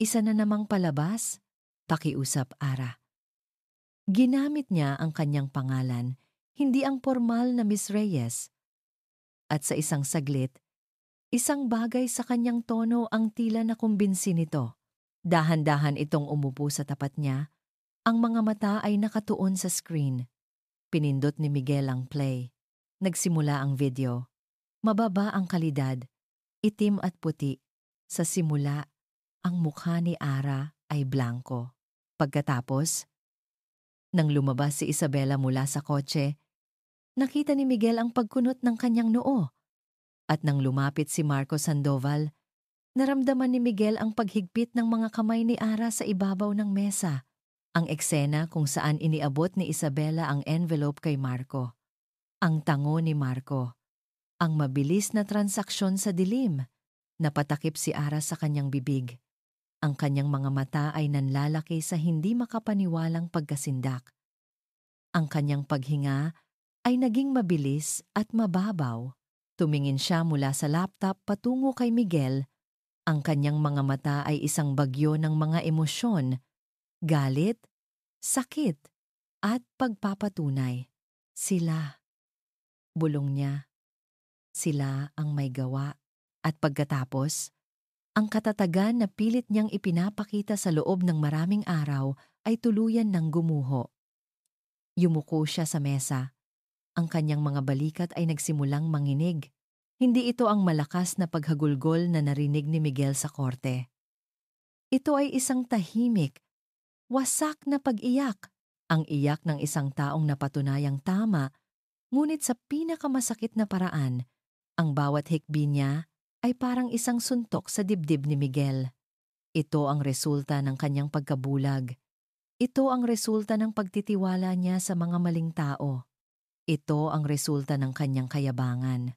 Isa na namang palabas? Pakiusap, Ara. Ginamit niya ang kanyang pangalan, hindi ang formal na Miss Reyes. At sa isang saglit, isang bagay sa kanyang tono ang tila na kumbinsi nito. Dahan-dahan itong umupo sa tapat niya, ang mga mata ay nakatuon sa screen. Pinindot ni Miguel ang play. Nagsimula ang video. Mababa ang kalidad. itim at puti. Sa simula, ang mukha ni Ara ay blanko. Pagkatapos, nang lumabas si Isabela mula sa kotse, nakita ni Miguel ang pagkunot ng kanyang noo. At nang lumapit si Marco Sandoval, naramdaman ni Miguel ang paghigpit ng mga kamay ni Ara sa ibabaw ng mesa. Ang eksena kung saan iniabot ni Isabela ang envelope kay Marco. Ang tango ni Marco. Ang mabilis na transaksyon sa dilim. Napatakip si Ara sa kanyang bibig. Ang kanyang mga mata ay nanlalaki sa hindi makapaniwalang pagkasindak. Ang kanyang paghinga ay naging mabilis at mababaw. Tumingin siya mula sa laptop patungo kay Miguel. Ang kanyang mga mata ay isang bagyo ng mga emosyon, galit, sakit, at pagpapatunay. Sila, bulong niya, sila ang may gawa. At pagkatapos, ang katatagan na pilit niyang ipinapakita sa loob ng maraming araw ay tuluyan ng gumuho. Yumuko siya sa mesa. Ang kanyang mga balikat ay nagsimulang manginig. Hindi ito ang malakas na paghagulgol na narinig ni Miguel sa korte. Ito ay isang tahimik, wasak na pag-iyak. Ang iyak ng isang taong napatunayang tama, ngunit sa pinakamasakit na paraan, ang bawat hikbi niya ay parang isang suntok sa dibdib ni Miguel. Ito ang resulta ng kanyang pagkabulag. Ito ang resulta ng pagtitiwala niya sa mga maling tao. Ito ang resulta ng kanyang kayabangan.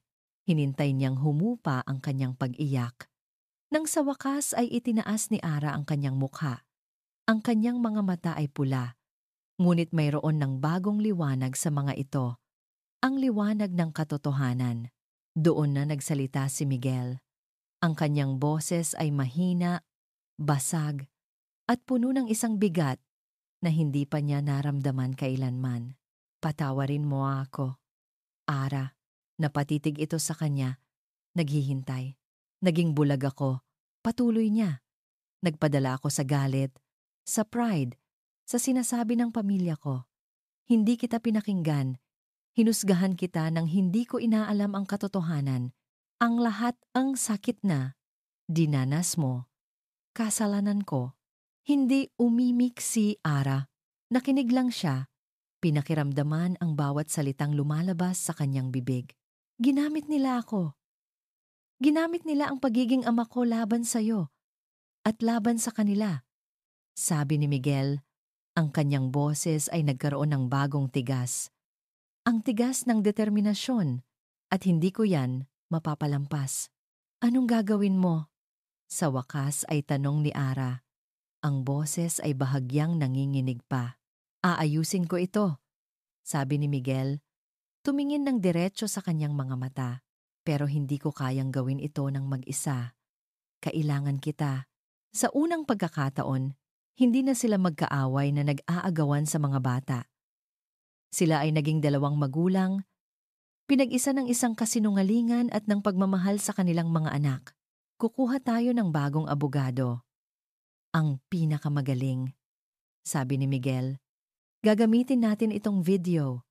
Hinintay niyang humupa ang kanyang pag-iyak. Nang sa wakas ay itinaas ni Ara ang kanyang mukha. Ang kanyang mga mata ay pula. Ngunit mayroon ng bagong liwanag sa mga ito. Ang liwanag ng katotohanan. Doon na nagsalita si Miguel. Ang kanyang boses ay mahina, basag, at puno ng isang bigat na hindi pa niya naramdaman kailanman. Patawarin mo ako, Ara. Napatitig ito sa kanya, naghihintay. Naging bulag ako, patuloy niya. Nagpadala ako sa galit, sa pride, sa sinasabi ng pamilya ko. Hindi kita pinakinggan. Hinusgahan kita nang hindi ko inaalam ang katotohanan. Ang lahat ang sakit na. Dinanas mo. Kasalanan ko. Hindi umimik si Ara. Nakinig lang siya. Pinakiramdaman ang bawat salitang lumalabas sa kanyang bibig. Ginamit nila ako. Ginamit nila ang pagiging ama ko laban sa'yo at laban sa kanila. Sabi ni Miguel, ang kanyang boses ay nagkaroon ng bagong tigas. Ang tigas ng determinasyon, at hindi ko yan mapapalampas. Anong gagawin mo? Sa wakas ay tanong ni Ara. Ang boses ay bahagyang nanginginig pa. Aayusin ko ito, sabi ni Miguel. Tumingin ng diretso sa kanyang mga mata. Pero hindi ko kayang gawin ito ng mag-isa. Kailangan kita. Sa unang pagkakataon, hindi na sila magkaaway na nag-aagawan sa mga bata. Sila ay naging dalawang magulang, pinag-isa ng isang kasinungalingan at ng pagmamahal sa kanilang mga anak. Kukuha tayo ng bagong abogado. Ang pinakamagaling, sabi ni Miguel. Gagamitin natin itong video.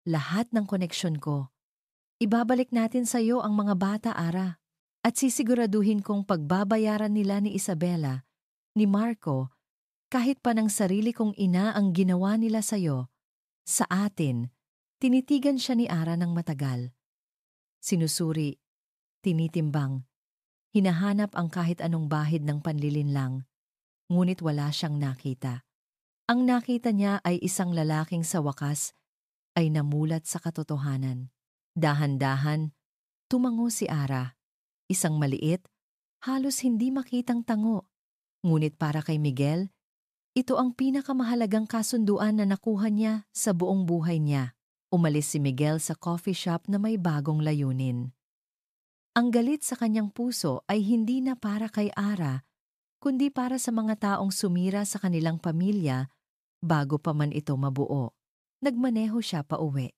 Lahat ng koneksyon ko. Ibabalik natin sa iyo ang mga bata, Ara. At sisiguraduhin kong pagbabayaran nila ni Isabela, ni Marco, kahit pa ng sarili kong ina ang ginawa nila sa iyo. Sa atin, tinitigan siya ni Ara ng matagal. Sinusuri, tinitimbang, hinahanap ang kahit anong bahid ng panlilinlang, ngunit wala siyang nakita. Ang nakita niya ay isang lalaking sa wakas ay namulat sa katotohanan. Dahan-dahan, tumango si Ara. Isang maliit, halos hindi makitang tango. Ngunit para kay Miguel, ito ang pinakamahalagang kasunduan na nakuha niya sa buong buhay niya. Umalis si Miguel sa coffee shop na may bagong layunin. Ang galit sa kanyang puso ay hindi na para kay Ara, kundi para sa mga taong sumira sa kanilang pamilya bago pa man ito mabuo. Nagmaneho siya pauwi.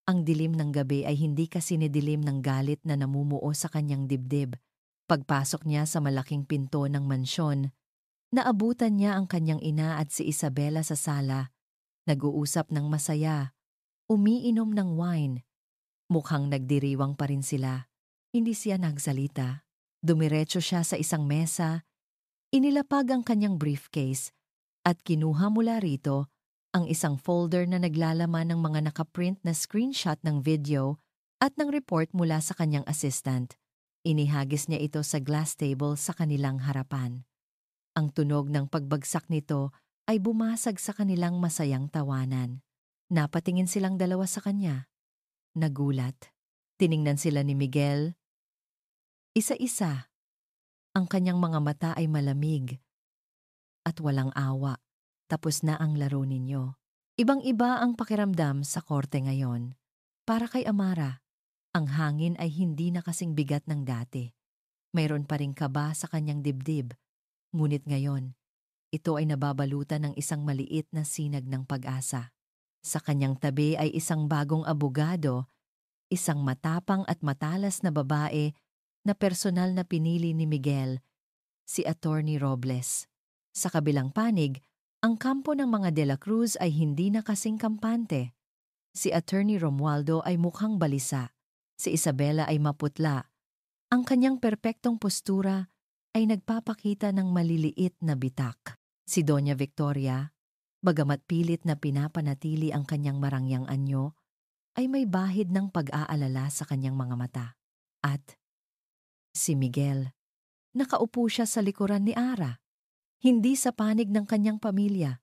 Ang dilim ng gabi ay hindi kasi nidilim ng galit na namumuo sa kanyang dibdib. Pagpasok niya sa malaking pinto ng mansyon, naabutan niya ang kanyang ina at si Isabela sa sala. Nag-uusap ng masaya, umiinom ng wine. Mukhang nagdiriwang pa rin sila. Hindi siya nagsalita. Dumiretso siya sa isang mesa, inilapag ang kanyang briefcase at kinuha mula rito ang isang folder na naglalaman ng mga nakaprint na screenshot ng video at ng report mula sa kanyang assistant. Inihagis niya ito sa glass table sa kanilang harapan. Ang tunog ng pagbagsak nito ay bumasag sa kanilang masayang tawanan. Napatingin silang dalawa sa kanya. Nagulat. Tiningnan sila ni Miguel. Isa-isa. Ang kanyang mga mata ay malamig at walang awa. Tapos na ang laro ninyo. Ibang-iba ang pakiramdam sa korte ngayon. Para kay Amara, ang hangin ay hindi na kasing bigat ng dati. Mayroon pa ring kaba sa kanyang dibdib. Ngunit ngayon, ito ay nababalutan ng isang maliit na sinag ng pag-asa. Sa kanyang tabi ay isang bagong abogado, isang matapang at matalas na babae na personal na pinili ni Miguel, si Attorney Robles. Sa kabilang panig, ang kampo ng mga De La Cruz ay hindi na kasing kampante. Si Attorney Romualdo ay mukhang balisa, si Isabela ay maputla. Ang kanyang perpektong postura ay nagpapakita ng maliliit na bitak. Si Doña Victoria, bagamat pilit na pinapanatili ang kanyang marangyang anyo, ay may bahid ng pag-aalala sa kanyang mga mata. At si Miguel, nakaupo siya sa likuran ni Ara, hindi sa panig ng kanyang pamilya.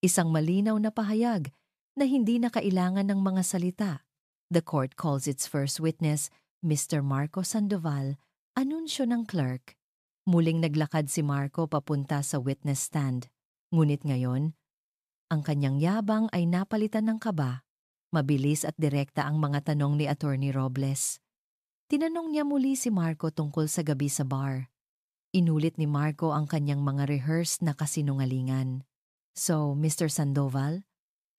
Isang malinaw na pahayag na hindi na kailangan ng mga salita. The court calls its first witness, Mr. Marco Sandoval, anunsyo ng clerk. Muling naglakad si Marco papunta sa witness stand. Ngunit ngayon, ang kanyang yabang ay napalitan ng kaba. Mabilis at direkta ang mga tanong ni Attorney Robles. Tinanong niya muli si Marco tungkol sa gabi sa bar. Inulit ni Marco ang kanyang mga rehearsed na kasinungalingan. So, Mr. Sandoval,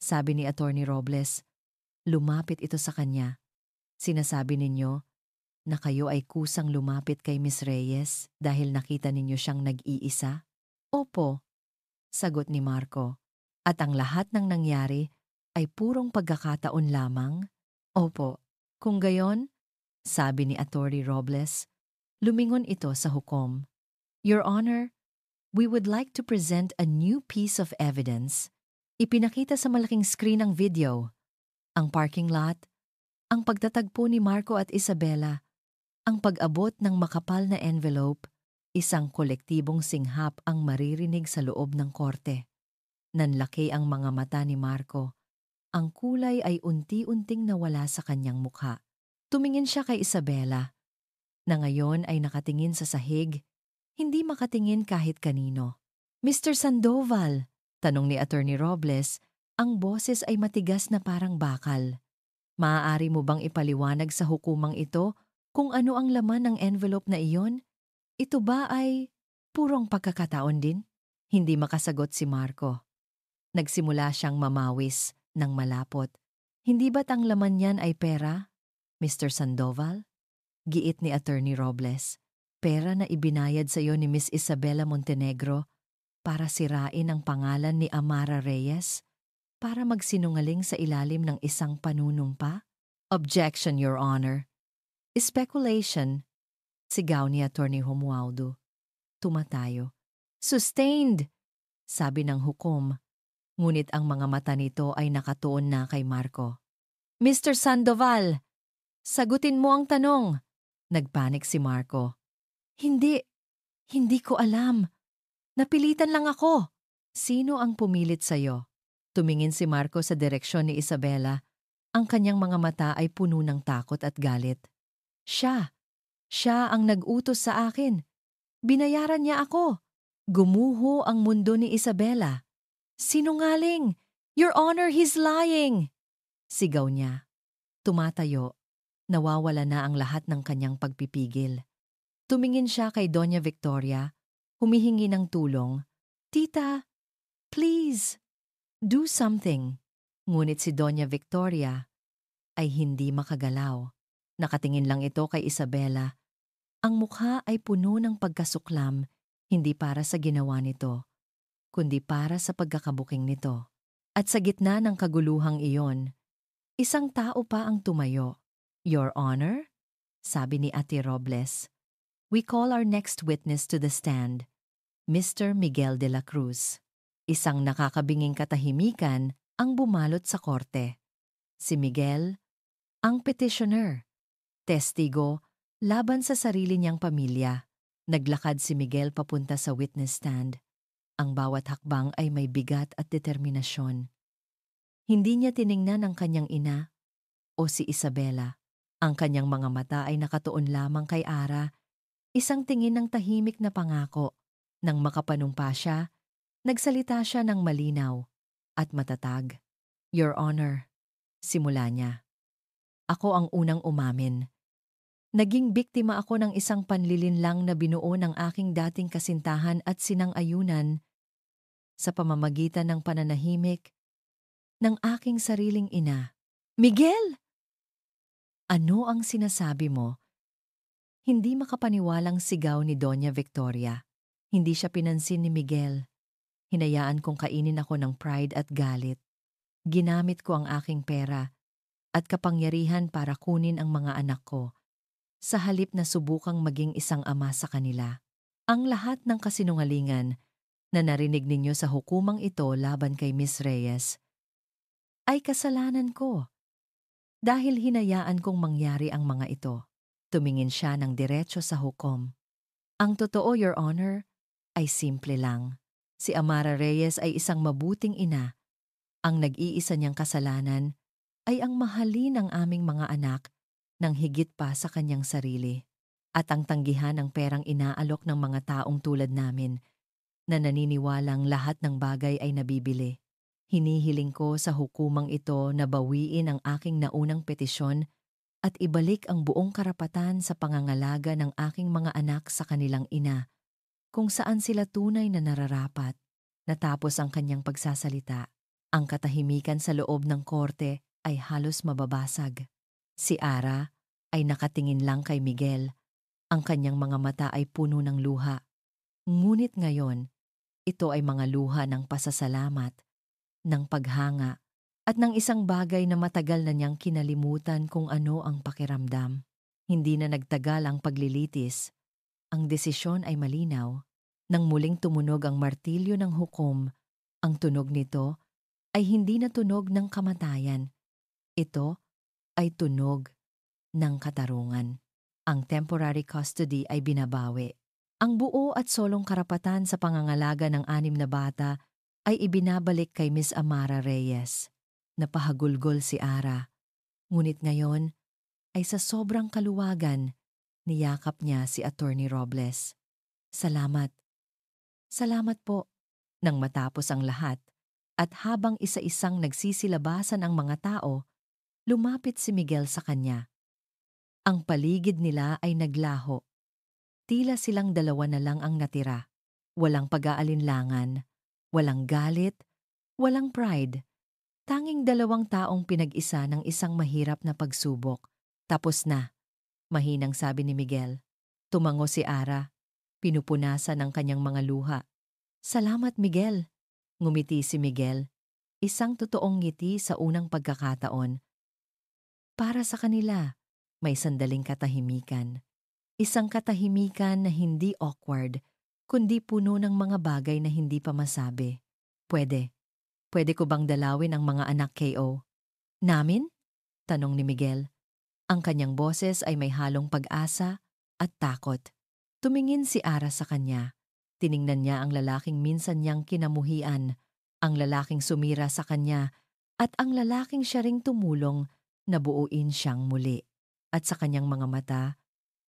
sabi ni Attorney Robles, lumapit ito sa kanya. Sinasabi ninyo na kayo ay kusang lumapit kay Miss Reyes dahil nakita ninyo siyang nag-iisa? Opo, sagot ni Marco. At ang lahat ng nangyari ay purong pagkakataon lamang? Opo. Kung gayon, sabi ni Attorney Robles, lumingon ito sa hukom. Your Honor, we would like to present a new piece of evidence. Ipinakita sa malaking screen ang video, ang parking lot, ang pagtatagpo ni Marco at Isabela, ang pag-abot ng makapal na envelope, isang kolektibong singhap ang maririnig sa loob ng korte. Nanlaki ang mga mata ni Marco. Ang kulay ay unti-unting nawala sa kanyang mukha. Tumingin siya kay Isabela, na ngayon ay nakatingin sa sahig, hindi makatingin kahit kanino. Mr. Sandoval, tanong ni Attorney Robles, ang boses ay matigas na parang bakal. Maaari mo bang ipaliwanag sa hukumang ito kung ano ang laman ng envelope na iyon? Ito ba ay purong pagkakataon din? Hindi makasagot si Marco. Nagsimula siyang mamawis ng malapot. Hindi ba't ang laman niyan ay pera, Mr. Sandoval? Giit ni Attorney Robles. Pera na ibinayad sa iyo ni Miss Isabela Montenegro para sirain ang pangalan ni Amara Reyes? Para magsinungaling sa ilalim ng isang panunumpa? Objection, Your Honor. Speculation, sigaw ni Attorney Romualdo. Tumatayo. Sustained, sabi ng hukom. Ngunit ang mga mata nito ay nakatuon na kay Marco. Mr. Sandoval, sagutin mo ang tanong. Nagpanik si Marco. Hindi ko alam. Napilitan lang ako. Sino ang pumilit sa'yo? Tumingin si Marco sa direksyon ni Isabela. Ang kanyang mga mata ay puno ng takot at galit. Siya ang nag-utos sa akin. Binayaran niya ako. Gumuho ang mundo ni Isabela. Sinungaling! Your Honor, he's lying! Sigaw niya. Tumatayo. Nawawala na ang lahat ng kanyang pagpipigil. Tumingin siya kay Doña Victoria, humihingi ng tulong. Tita, please, do something. Ngunit si Doña Victoria ay hindi makagalaw. Nakatingin lang ito kay Isabela. Ang mukha ay puno ng pagkasuklam, hindi para sa ginawa nito, kundi para sa pagkakabuking nito. At sa gitna ng kaguluhang iyon, isang tao pa ang tumayo. Your Honor? Sabi ni Ate Robles. We call our next witness to the stand, Mr. Miguel de la Cruz. Isang nakakabinging katahimikan ang bumalot sa korte. Si Miguel, ang petitioner, testigo laban sa sarili niyang pamilya. Naglakad si Miguel papunta sa witness stand. Ang bawat hakbang ay may bigat at determinasyon. Hindi niya tiningnan ang kanyang ina o si Isabela. Ang kanyang mga mata ay nakatuon lamang kay Ara, isang tingin ng tahimik na pangako. Nang makapanumpa siya, nagsalita siya ng malinaw at matatag. Your Honor, simula niya. Ako ang unang umamin. Naging biktima ako ng isang panlilinlang na binuo ng aking dating kasintahan at sinang-ayunan sa pamamagitan ng pananahimik ng aking sariling ina. Miguel! Ano ang sinasabi mo? Hindi makapaniwalang sigaw ni Doña Victoria. Hindi siya pinansin ni Miguel. Hinayaan kong kainin ako ng pride at galit. Ginamit ko ang aking pera at kapangyarihan para kunin ang mga anak ko, sa halip na subukang maging isang ama sa kanila. Ang lahat ng kasinungalingan na narinig ninyo sa hukumang ito laban kay Miss Reyes ay kasalanan ko. Dahil hinayaan kong mangyari ang mga ito. Tumingin siya ng diretso sa hukom. Ang totoo, Your Honor, ay simple lang. Si Amara Reyes ay isang mabuting ina. Ang nag-iisa niyang kasalanan ay ang mahalin ang aming mga anak ng higit pa sa kanyang sarili, at ang tanggihan ng perang inaalok ng mga taong tulad namin na naniniwalang lahat ng bagay ay nabibili. Hinihiling ko sa hukumang ito na bawiin ang aking naunang petisyon at ibalik ang buong karapatan sa pangangalaga ng aking mga anak sa kanilang ina, kung saan sila tunay na nararapat. Natapos ang kanyang pagsasalita, ang katahimikan sa loob ng korte ay halos mababasag. Si Ara ay nakatingin lang kay Miguel. Ang kanyang mga mata ay puno ng luha. Ngunit ngayon, ito ay mga luha ng pasasalamat, ng paghanga, at ng isang bagay na matagal na niyang kinalimutan kung ano ang pakiramdam. Hindi na nagtagal ang paglilitis. Ang desisyon ay malinaw. Nang muling tumunog ang martilyo ng hukom, ang tunog nito ay hindi na tunog ng kamatayan. Ito ay tunog ng katarungan. Ang temporary custody ay binabawi. Ang buo at solong karapatan sa pangangalaga ng 6 na bata ay ibinabalik kay Miss Amara Reyes. Napahagulgol si Ara. Ngunit ngayon ay sa sobrang kaluwagan, niyakap niya si Attorney Robles. Salamat. Salamat po. Nang matapos ang lahat, at habang isa-isang nagsisilabasan ang mga tao, lumapit si Miguel sa kanya. Ang paligid nila ay naglaho. Tila silang dalawa na lang ang natira. Walang pag-aalinlangan, walang galit, walang pride. Tanging dalawang taong pinag-isa ng isang mahirap na pagsubok. Tapos na, mahinang sabi ni Miguel. Tumango si Ara, pinupunasan ng kanyang mga luha. Salamat, Miguel. Ngumiti si Miguel, isang totoong ngiti sa unang pagkakataon. Para sa kanila, may sandaling katahimikan. Isang katahimikan na hindi awkward, kundi puno ng mga bagay na hindi pa masabi. Pwede ko bang dalawin ang mga anak KO? Namin? Tanong ni Miguel. Ang kanyang boses ay may halong pag-asa at takot. Tumingin si Ara sa kanya. Tiningnan niya ang lalaking minsan niyang kinamuhian, ang lalaking sumira sa kanya, at ang lalaking siya ring tumulong na buuin siyang muli. At sa kanyang mga mata,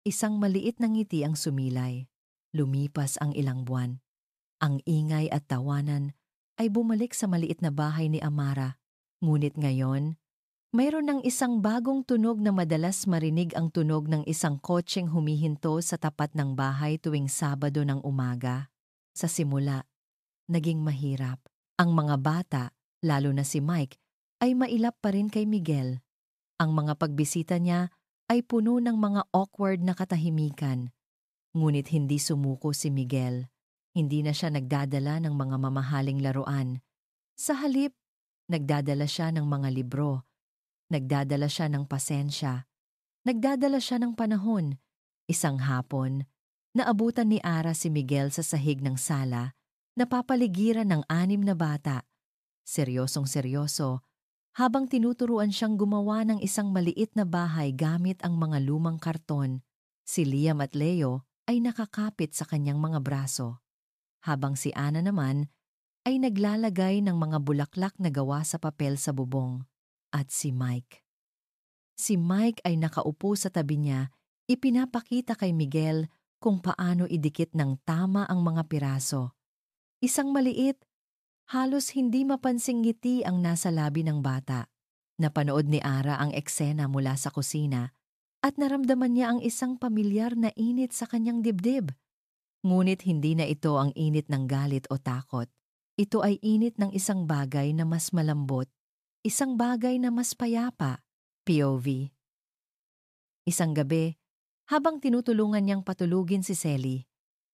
isang maliit na ngiti ang sumilay. Lumipas ang ilang buwan. Ang ingay at tawanan ay bumalik sa maliit na bahay ni Amara. Ngunit ngayon, mayroon ng isang bagong tunog na madalas marinig, ang tunog ng isang kotseng humihinto sa tapat ng bahay tuwing Sabado ng umaga. Sa simula, naging mahirap. Ang mga bata, lalo na si Mike, ay mailap pa rin kay Miguel. Ang mga pagbisita niya ay puno ng mga awkward na katahimikan. Ngunit hindi sumuko si Miguel. Hindi na siya nagdadala ng mga mamahaling laruan. Sa halip, nagdadala siya ng mga libro. Nagdadala siya ng pasensya. Nagdadala siya ng panahon. Isang hapon, Naabutan ni Ara si Miguel sa sahig ng sala, napapaligiran ng 6 na bata. Seryosong-seryoso, habang tinuturuan siyang gumawa ng isang maliit na bahay gamit ang mga lumang karton. Si Liam at Leo ay nakakapit sa kanyang mga braso, habang si Ana naman ay naglalagay ng mga bulaklak na gawa sa papel sa bubong. At si Mike. Si Mike ay nakaupo sa tabi niya, ipinapakita kay Miguel kung paano idikit ng tama ang mga piraso. Isang maliit, halos hindi mapansing ngiti ang nasa labi ng bata. Napanood ni Ara ang eksena mula sa kusina at naramdaman niya ang isang pamilyar na init sa kanyang dibdib. Ngunit hindi na ito ang init ng galit o takot. Ito ay init ng isang bagay na mas malambot, isang bagay na mas payapa. POV. Isang gabi, habang tinutulungan niyang patulugin si Selly,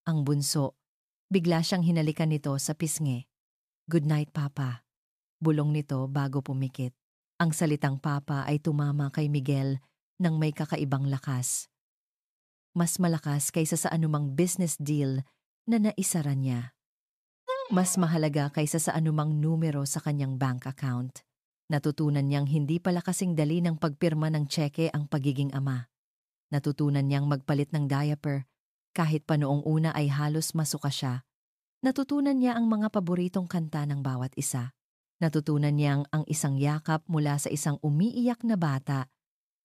ang bunso, bigla siyang hinalikan nito sa pisngi. "Good night, Papa." Bulong nito bago pumikit. Ang salitang Papa ay tumama kay Miguel ng may kakaibang lakas. Mas malakas kaysa sa anumang business deal na naisara niya. Mas mahalaga kaysa sa anumang numero sa kanyang bank account. Natutunan niyang hindi pala kasing dali ng pagpirma ng tseke ang pagiging ama. Natutunan niyang magpalit ng diaper kahit pa noong una ay halos masuka siya. Natutunan niya ang mga paboritong kanta ng bawat isa. Natutunan niyang ang isang yakap mula sa isang umiiyak na bata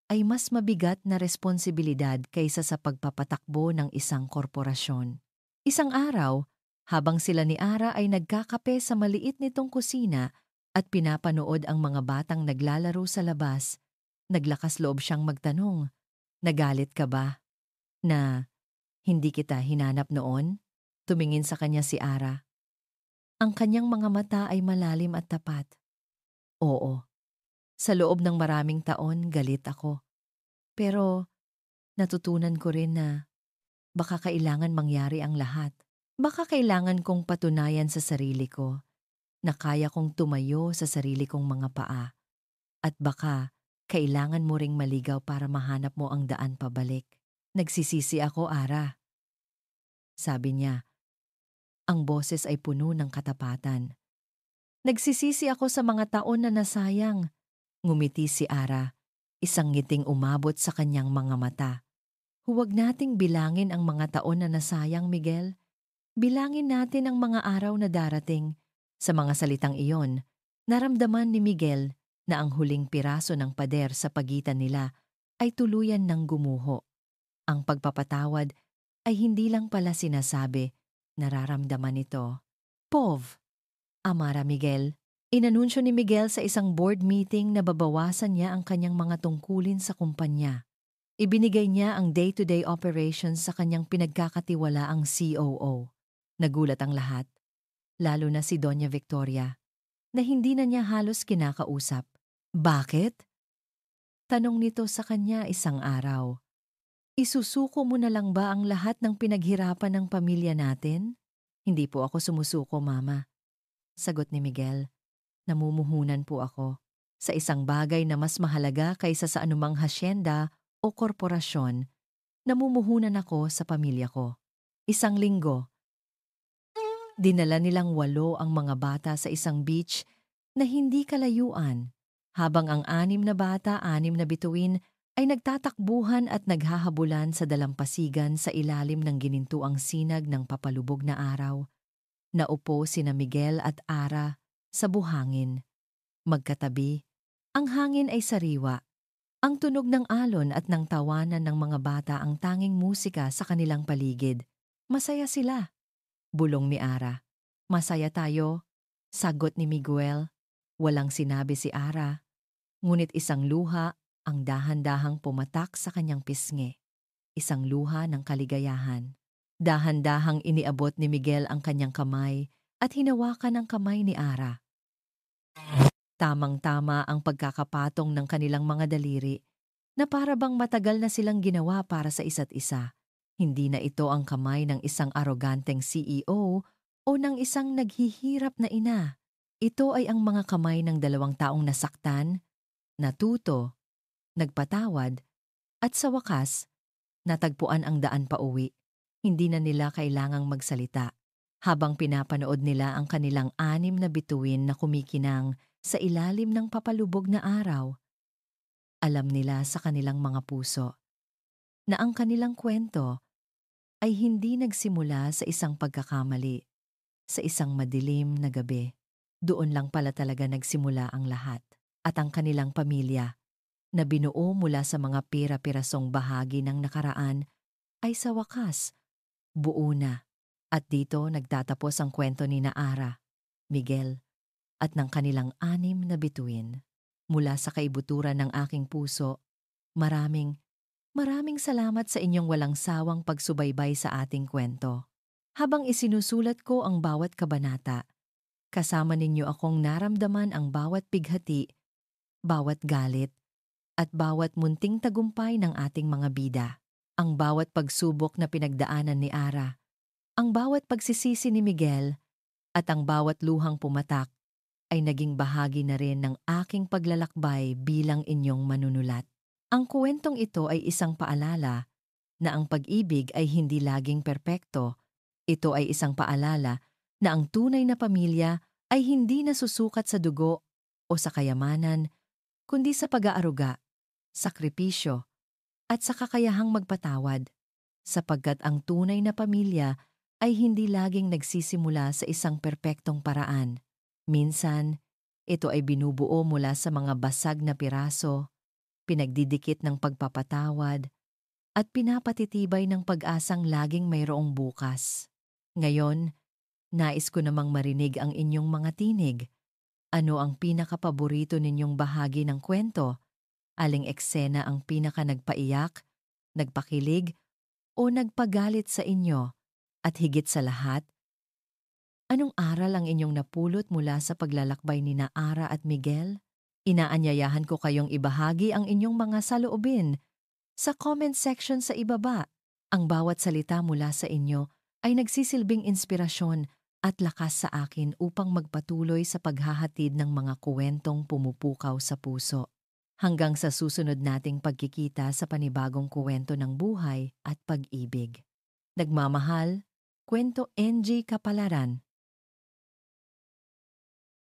ay mas mabigat na responsibilidad kaysa sa pagpapatakbo ng isang korporasyon. Isang araw, habang sila ni Ara ay nagkakape sa maliit nitong kusina at pinapanood ang mga batang naglalaro sa labas, naglakas loob siyang magtanong, "Nagalit ka ba na hindi kita hinanap noon?" Tumingin sa kanya si Ara. Ang kanyang mga mata ay malalim at tapat. "Oo, sa loob ng maraming taon galit ako. Pero natutunan ko rin na baka kailangan mangyari ang lahat. Baka kailangan kong patunayan sa sarili ko na kaya kong tumayo sa sarili kong mga paa. At baka kailangan mo ring maligaw para mahanap mo ang daan pabalik." "Nagsisisi ako, Ara," sabi niya. Ang boses ay puno ng katapatan. "Nagsisisi ako sa mga taon na nasayang." Ngumiti si Ara, isang ngiting umabot sa kanyang mga mata. "Huwag nating bilangin ang mga taon na nasayang, Miguel. Bilangin natin ang mga araw na darating." Sa mga salitang iyon, naramdaman ni Miguel na ang huling piraso ng pader sa pagitan nila ay tuluyan ng gumuho. Ang pagpapatawad ay hindi lang pala sinasabi, nararamdaman ito. "Pov, Amara Miguel." Inanunsyo ni Miguel sa isang board meeting na babawasan niya ang kanyang mga tungkulin sa kumpanya. Ibinigay niya ang day-to-day operations sa kanyang pinagkakatiwalaang COO. Nagulat ang lahat, lalo na si Doña Victoria, na hindi na niya halos kinakausap. "Bakit?" tanong nito sa kanya isang araw. "Isusuko mo na lang ba ang lahat ng pinaghirapan ng pamilya natin?" "Hindi po ako sumusuko, Mama," sagot ni Miguel. "Namumuhunan po ako sa isang bagay na mas mahalaga kaysa sa anumang hasyenda o korporasyon. Namumuhunan ako sa pamilya ko." Isang linggo, dinala nilang 8 ang mga bata sa isang beach na hindi kalayuan, habang ang 6 na bata, 6 na bituin, ay nagtatakbuhan at naghahabulan sa dalampasigan sa ilalim ng ginintuang sinag ng papalubog na araw. Naupo sina Miguel at Ara sa buhangin. Magkatabi, ang hangin ay sariwa. Ang tunog ng alon at ng tawanan ng mga bata ang tanging musika sa kanilang paligid. "Masaya sila," bulong ni Ara. "Masaya tayo," sagot ni Miguel. Walang sinabi si Ara, ngunit isang luha ang dahan-dahang pumatak sa kanyang pisngi. Isang luha ng kaligayahan. Dahan-dahang iniabot ni Miguel ang kanyang kamay at hinawakan ang kamay ni Ara. Tamang-tama ang pagkakapatong ng kanilang mga daliri na para bang matagal na silang ginawa para sa isa't isa. Hindi na ito ang kamay ng isang aroganteng CEO o ng isang naghihirap na ina. Ito ay ang mga kamay ng 2 taong nasaktan, natuto, nagpatawad, at sa wakas, natagpuan ang daan pauwi. Hindi na nila kailangang magsalita. Habang pinapanood nila ang kanilang 6 na bituin na kumikinang sa ilalim ng papalubog na araw, alam nila sa kanilang mga puso na ang kanilang kwento ay hindi nagsimula sa isang pagkakamali, sa isang madilim na gabi. Doon lang pala talaga nagsimula ang lahat. At ang kanilang pamilya, na binuo mula sa mga pira-pirasong bahagi ng nakaraan, ay sa wakas, buo na. At dito nagtatapos ang kwento ni Naara, Miguel, at ng kanilang 6 na bituin. Mula sa kaibuturan ng aking puso, maraming salamat sa inyong walang sawang pagsubaybay sa ating kwento. Habang isinusulat ko ang bawat kabanata, kasama ninyo akong naramdaman ang bawat bighati, bawat galit, at bawat munting tagumpay ng ating mga bida. Ang bawat pagsubok na pinagdaanan ni Ara, ang bawat pagsisisi ni Miguel, at ang bawat luhang pumatak ay naging bahagi na rin ng aking paglalakbay bilang inyong manunulat. Ang kwentong ito ay isang paalala na ang pag-ibig ay hindi laging perpekto. Ito ay isang paalala na ang tunay na pamilya ay hindi nasusukat sa dugo o sa kayamanan, kundi sa pag-aaruga, sakripisyo, at sa kakayahang magpatawad, sapagkat ang tunay na pamilya ay hindi laging nagsisimula sa isang perpektong paraan. Minsan, ito ay binubuo mula sa mga basag na piraso, pinagdidikit ng pagpapatawad, at pinapatitibay ng pag-asang laging mayroong bukas. Ngayon, nais ko namang marinig ang inyong mga tinig. Ano ang pinakapaborito ninyong bahagi ng kwento? Aling eksena ang pinaka nagpaiyak, nagpakilig, o nagpagalit sa inyo? At higit sa lahat, anong aral ang inyong napulot mula sa paglalakbay ni Naara at Miguel? Inaanyayahan ko kayong ibahagi ang inyong mga saloobin sa comment section sa ibaba. Ang bawat salita mula sa inyo ay nagsisilbing inspirasyon at lakas sa akin upang magpatuloy sa paghahatid ng mga kuwentong pumupukaw sa puso. Hanggang sa susunod nating pagkikita sa panibagong kuwento ng buhay at pag-ibig. Nagmamahal, Kwento NG Kapalaran.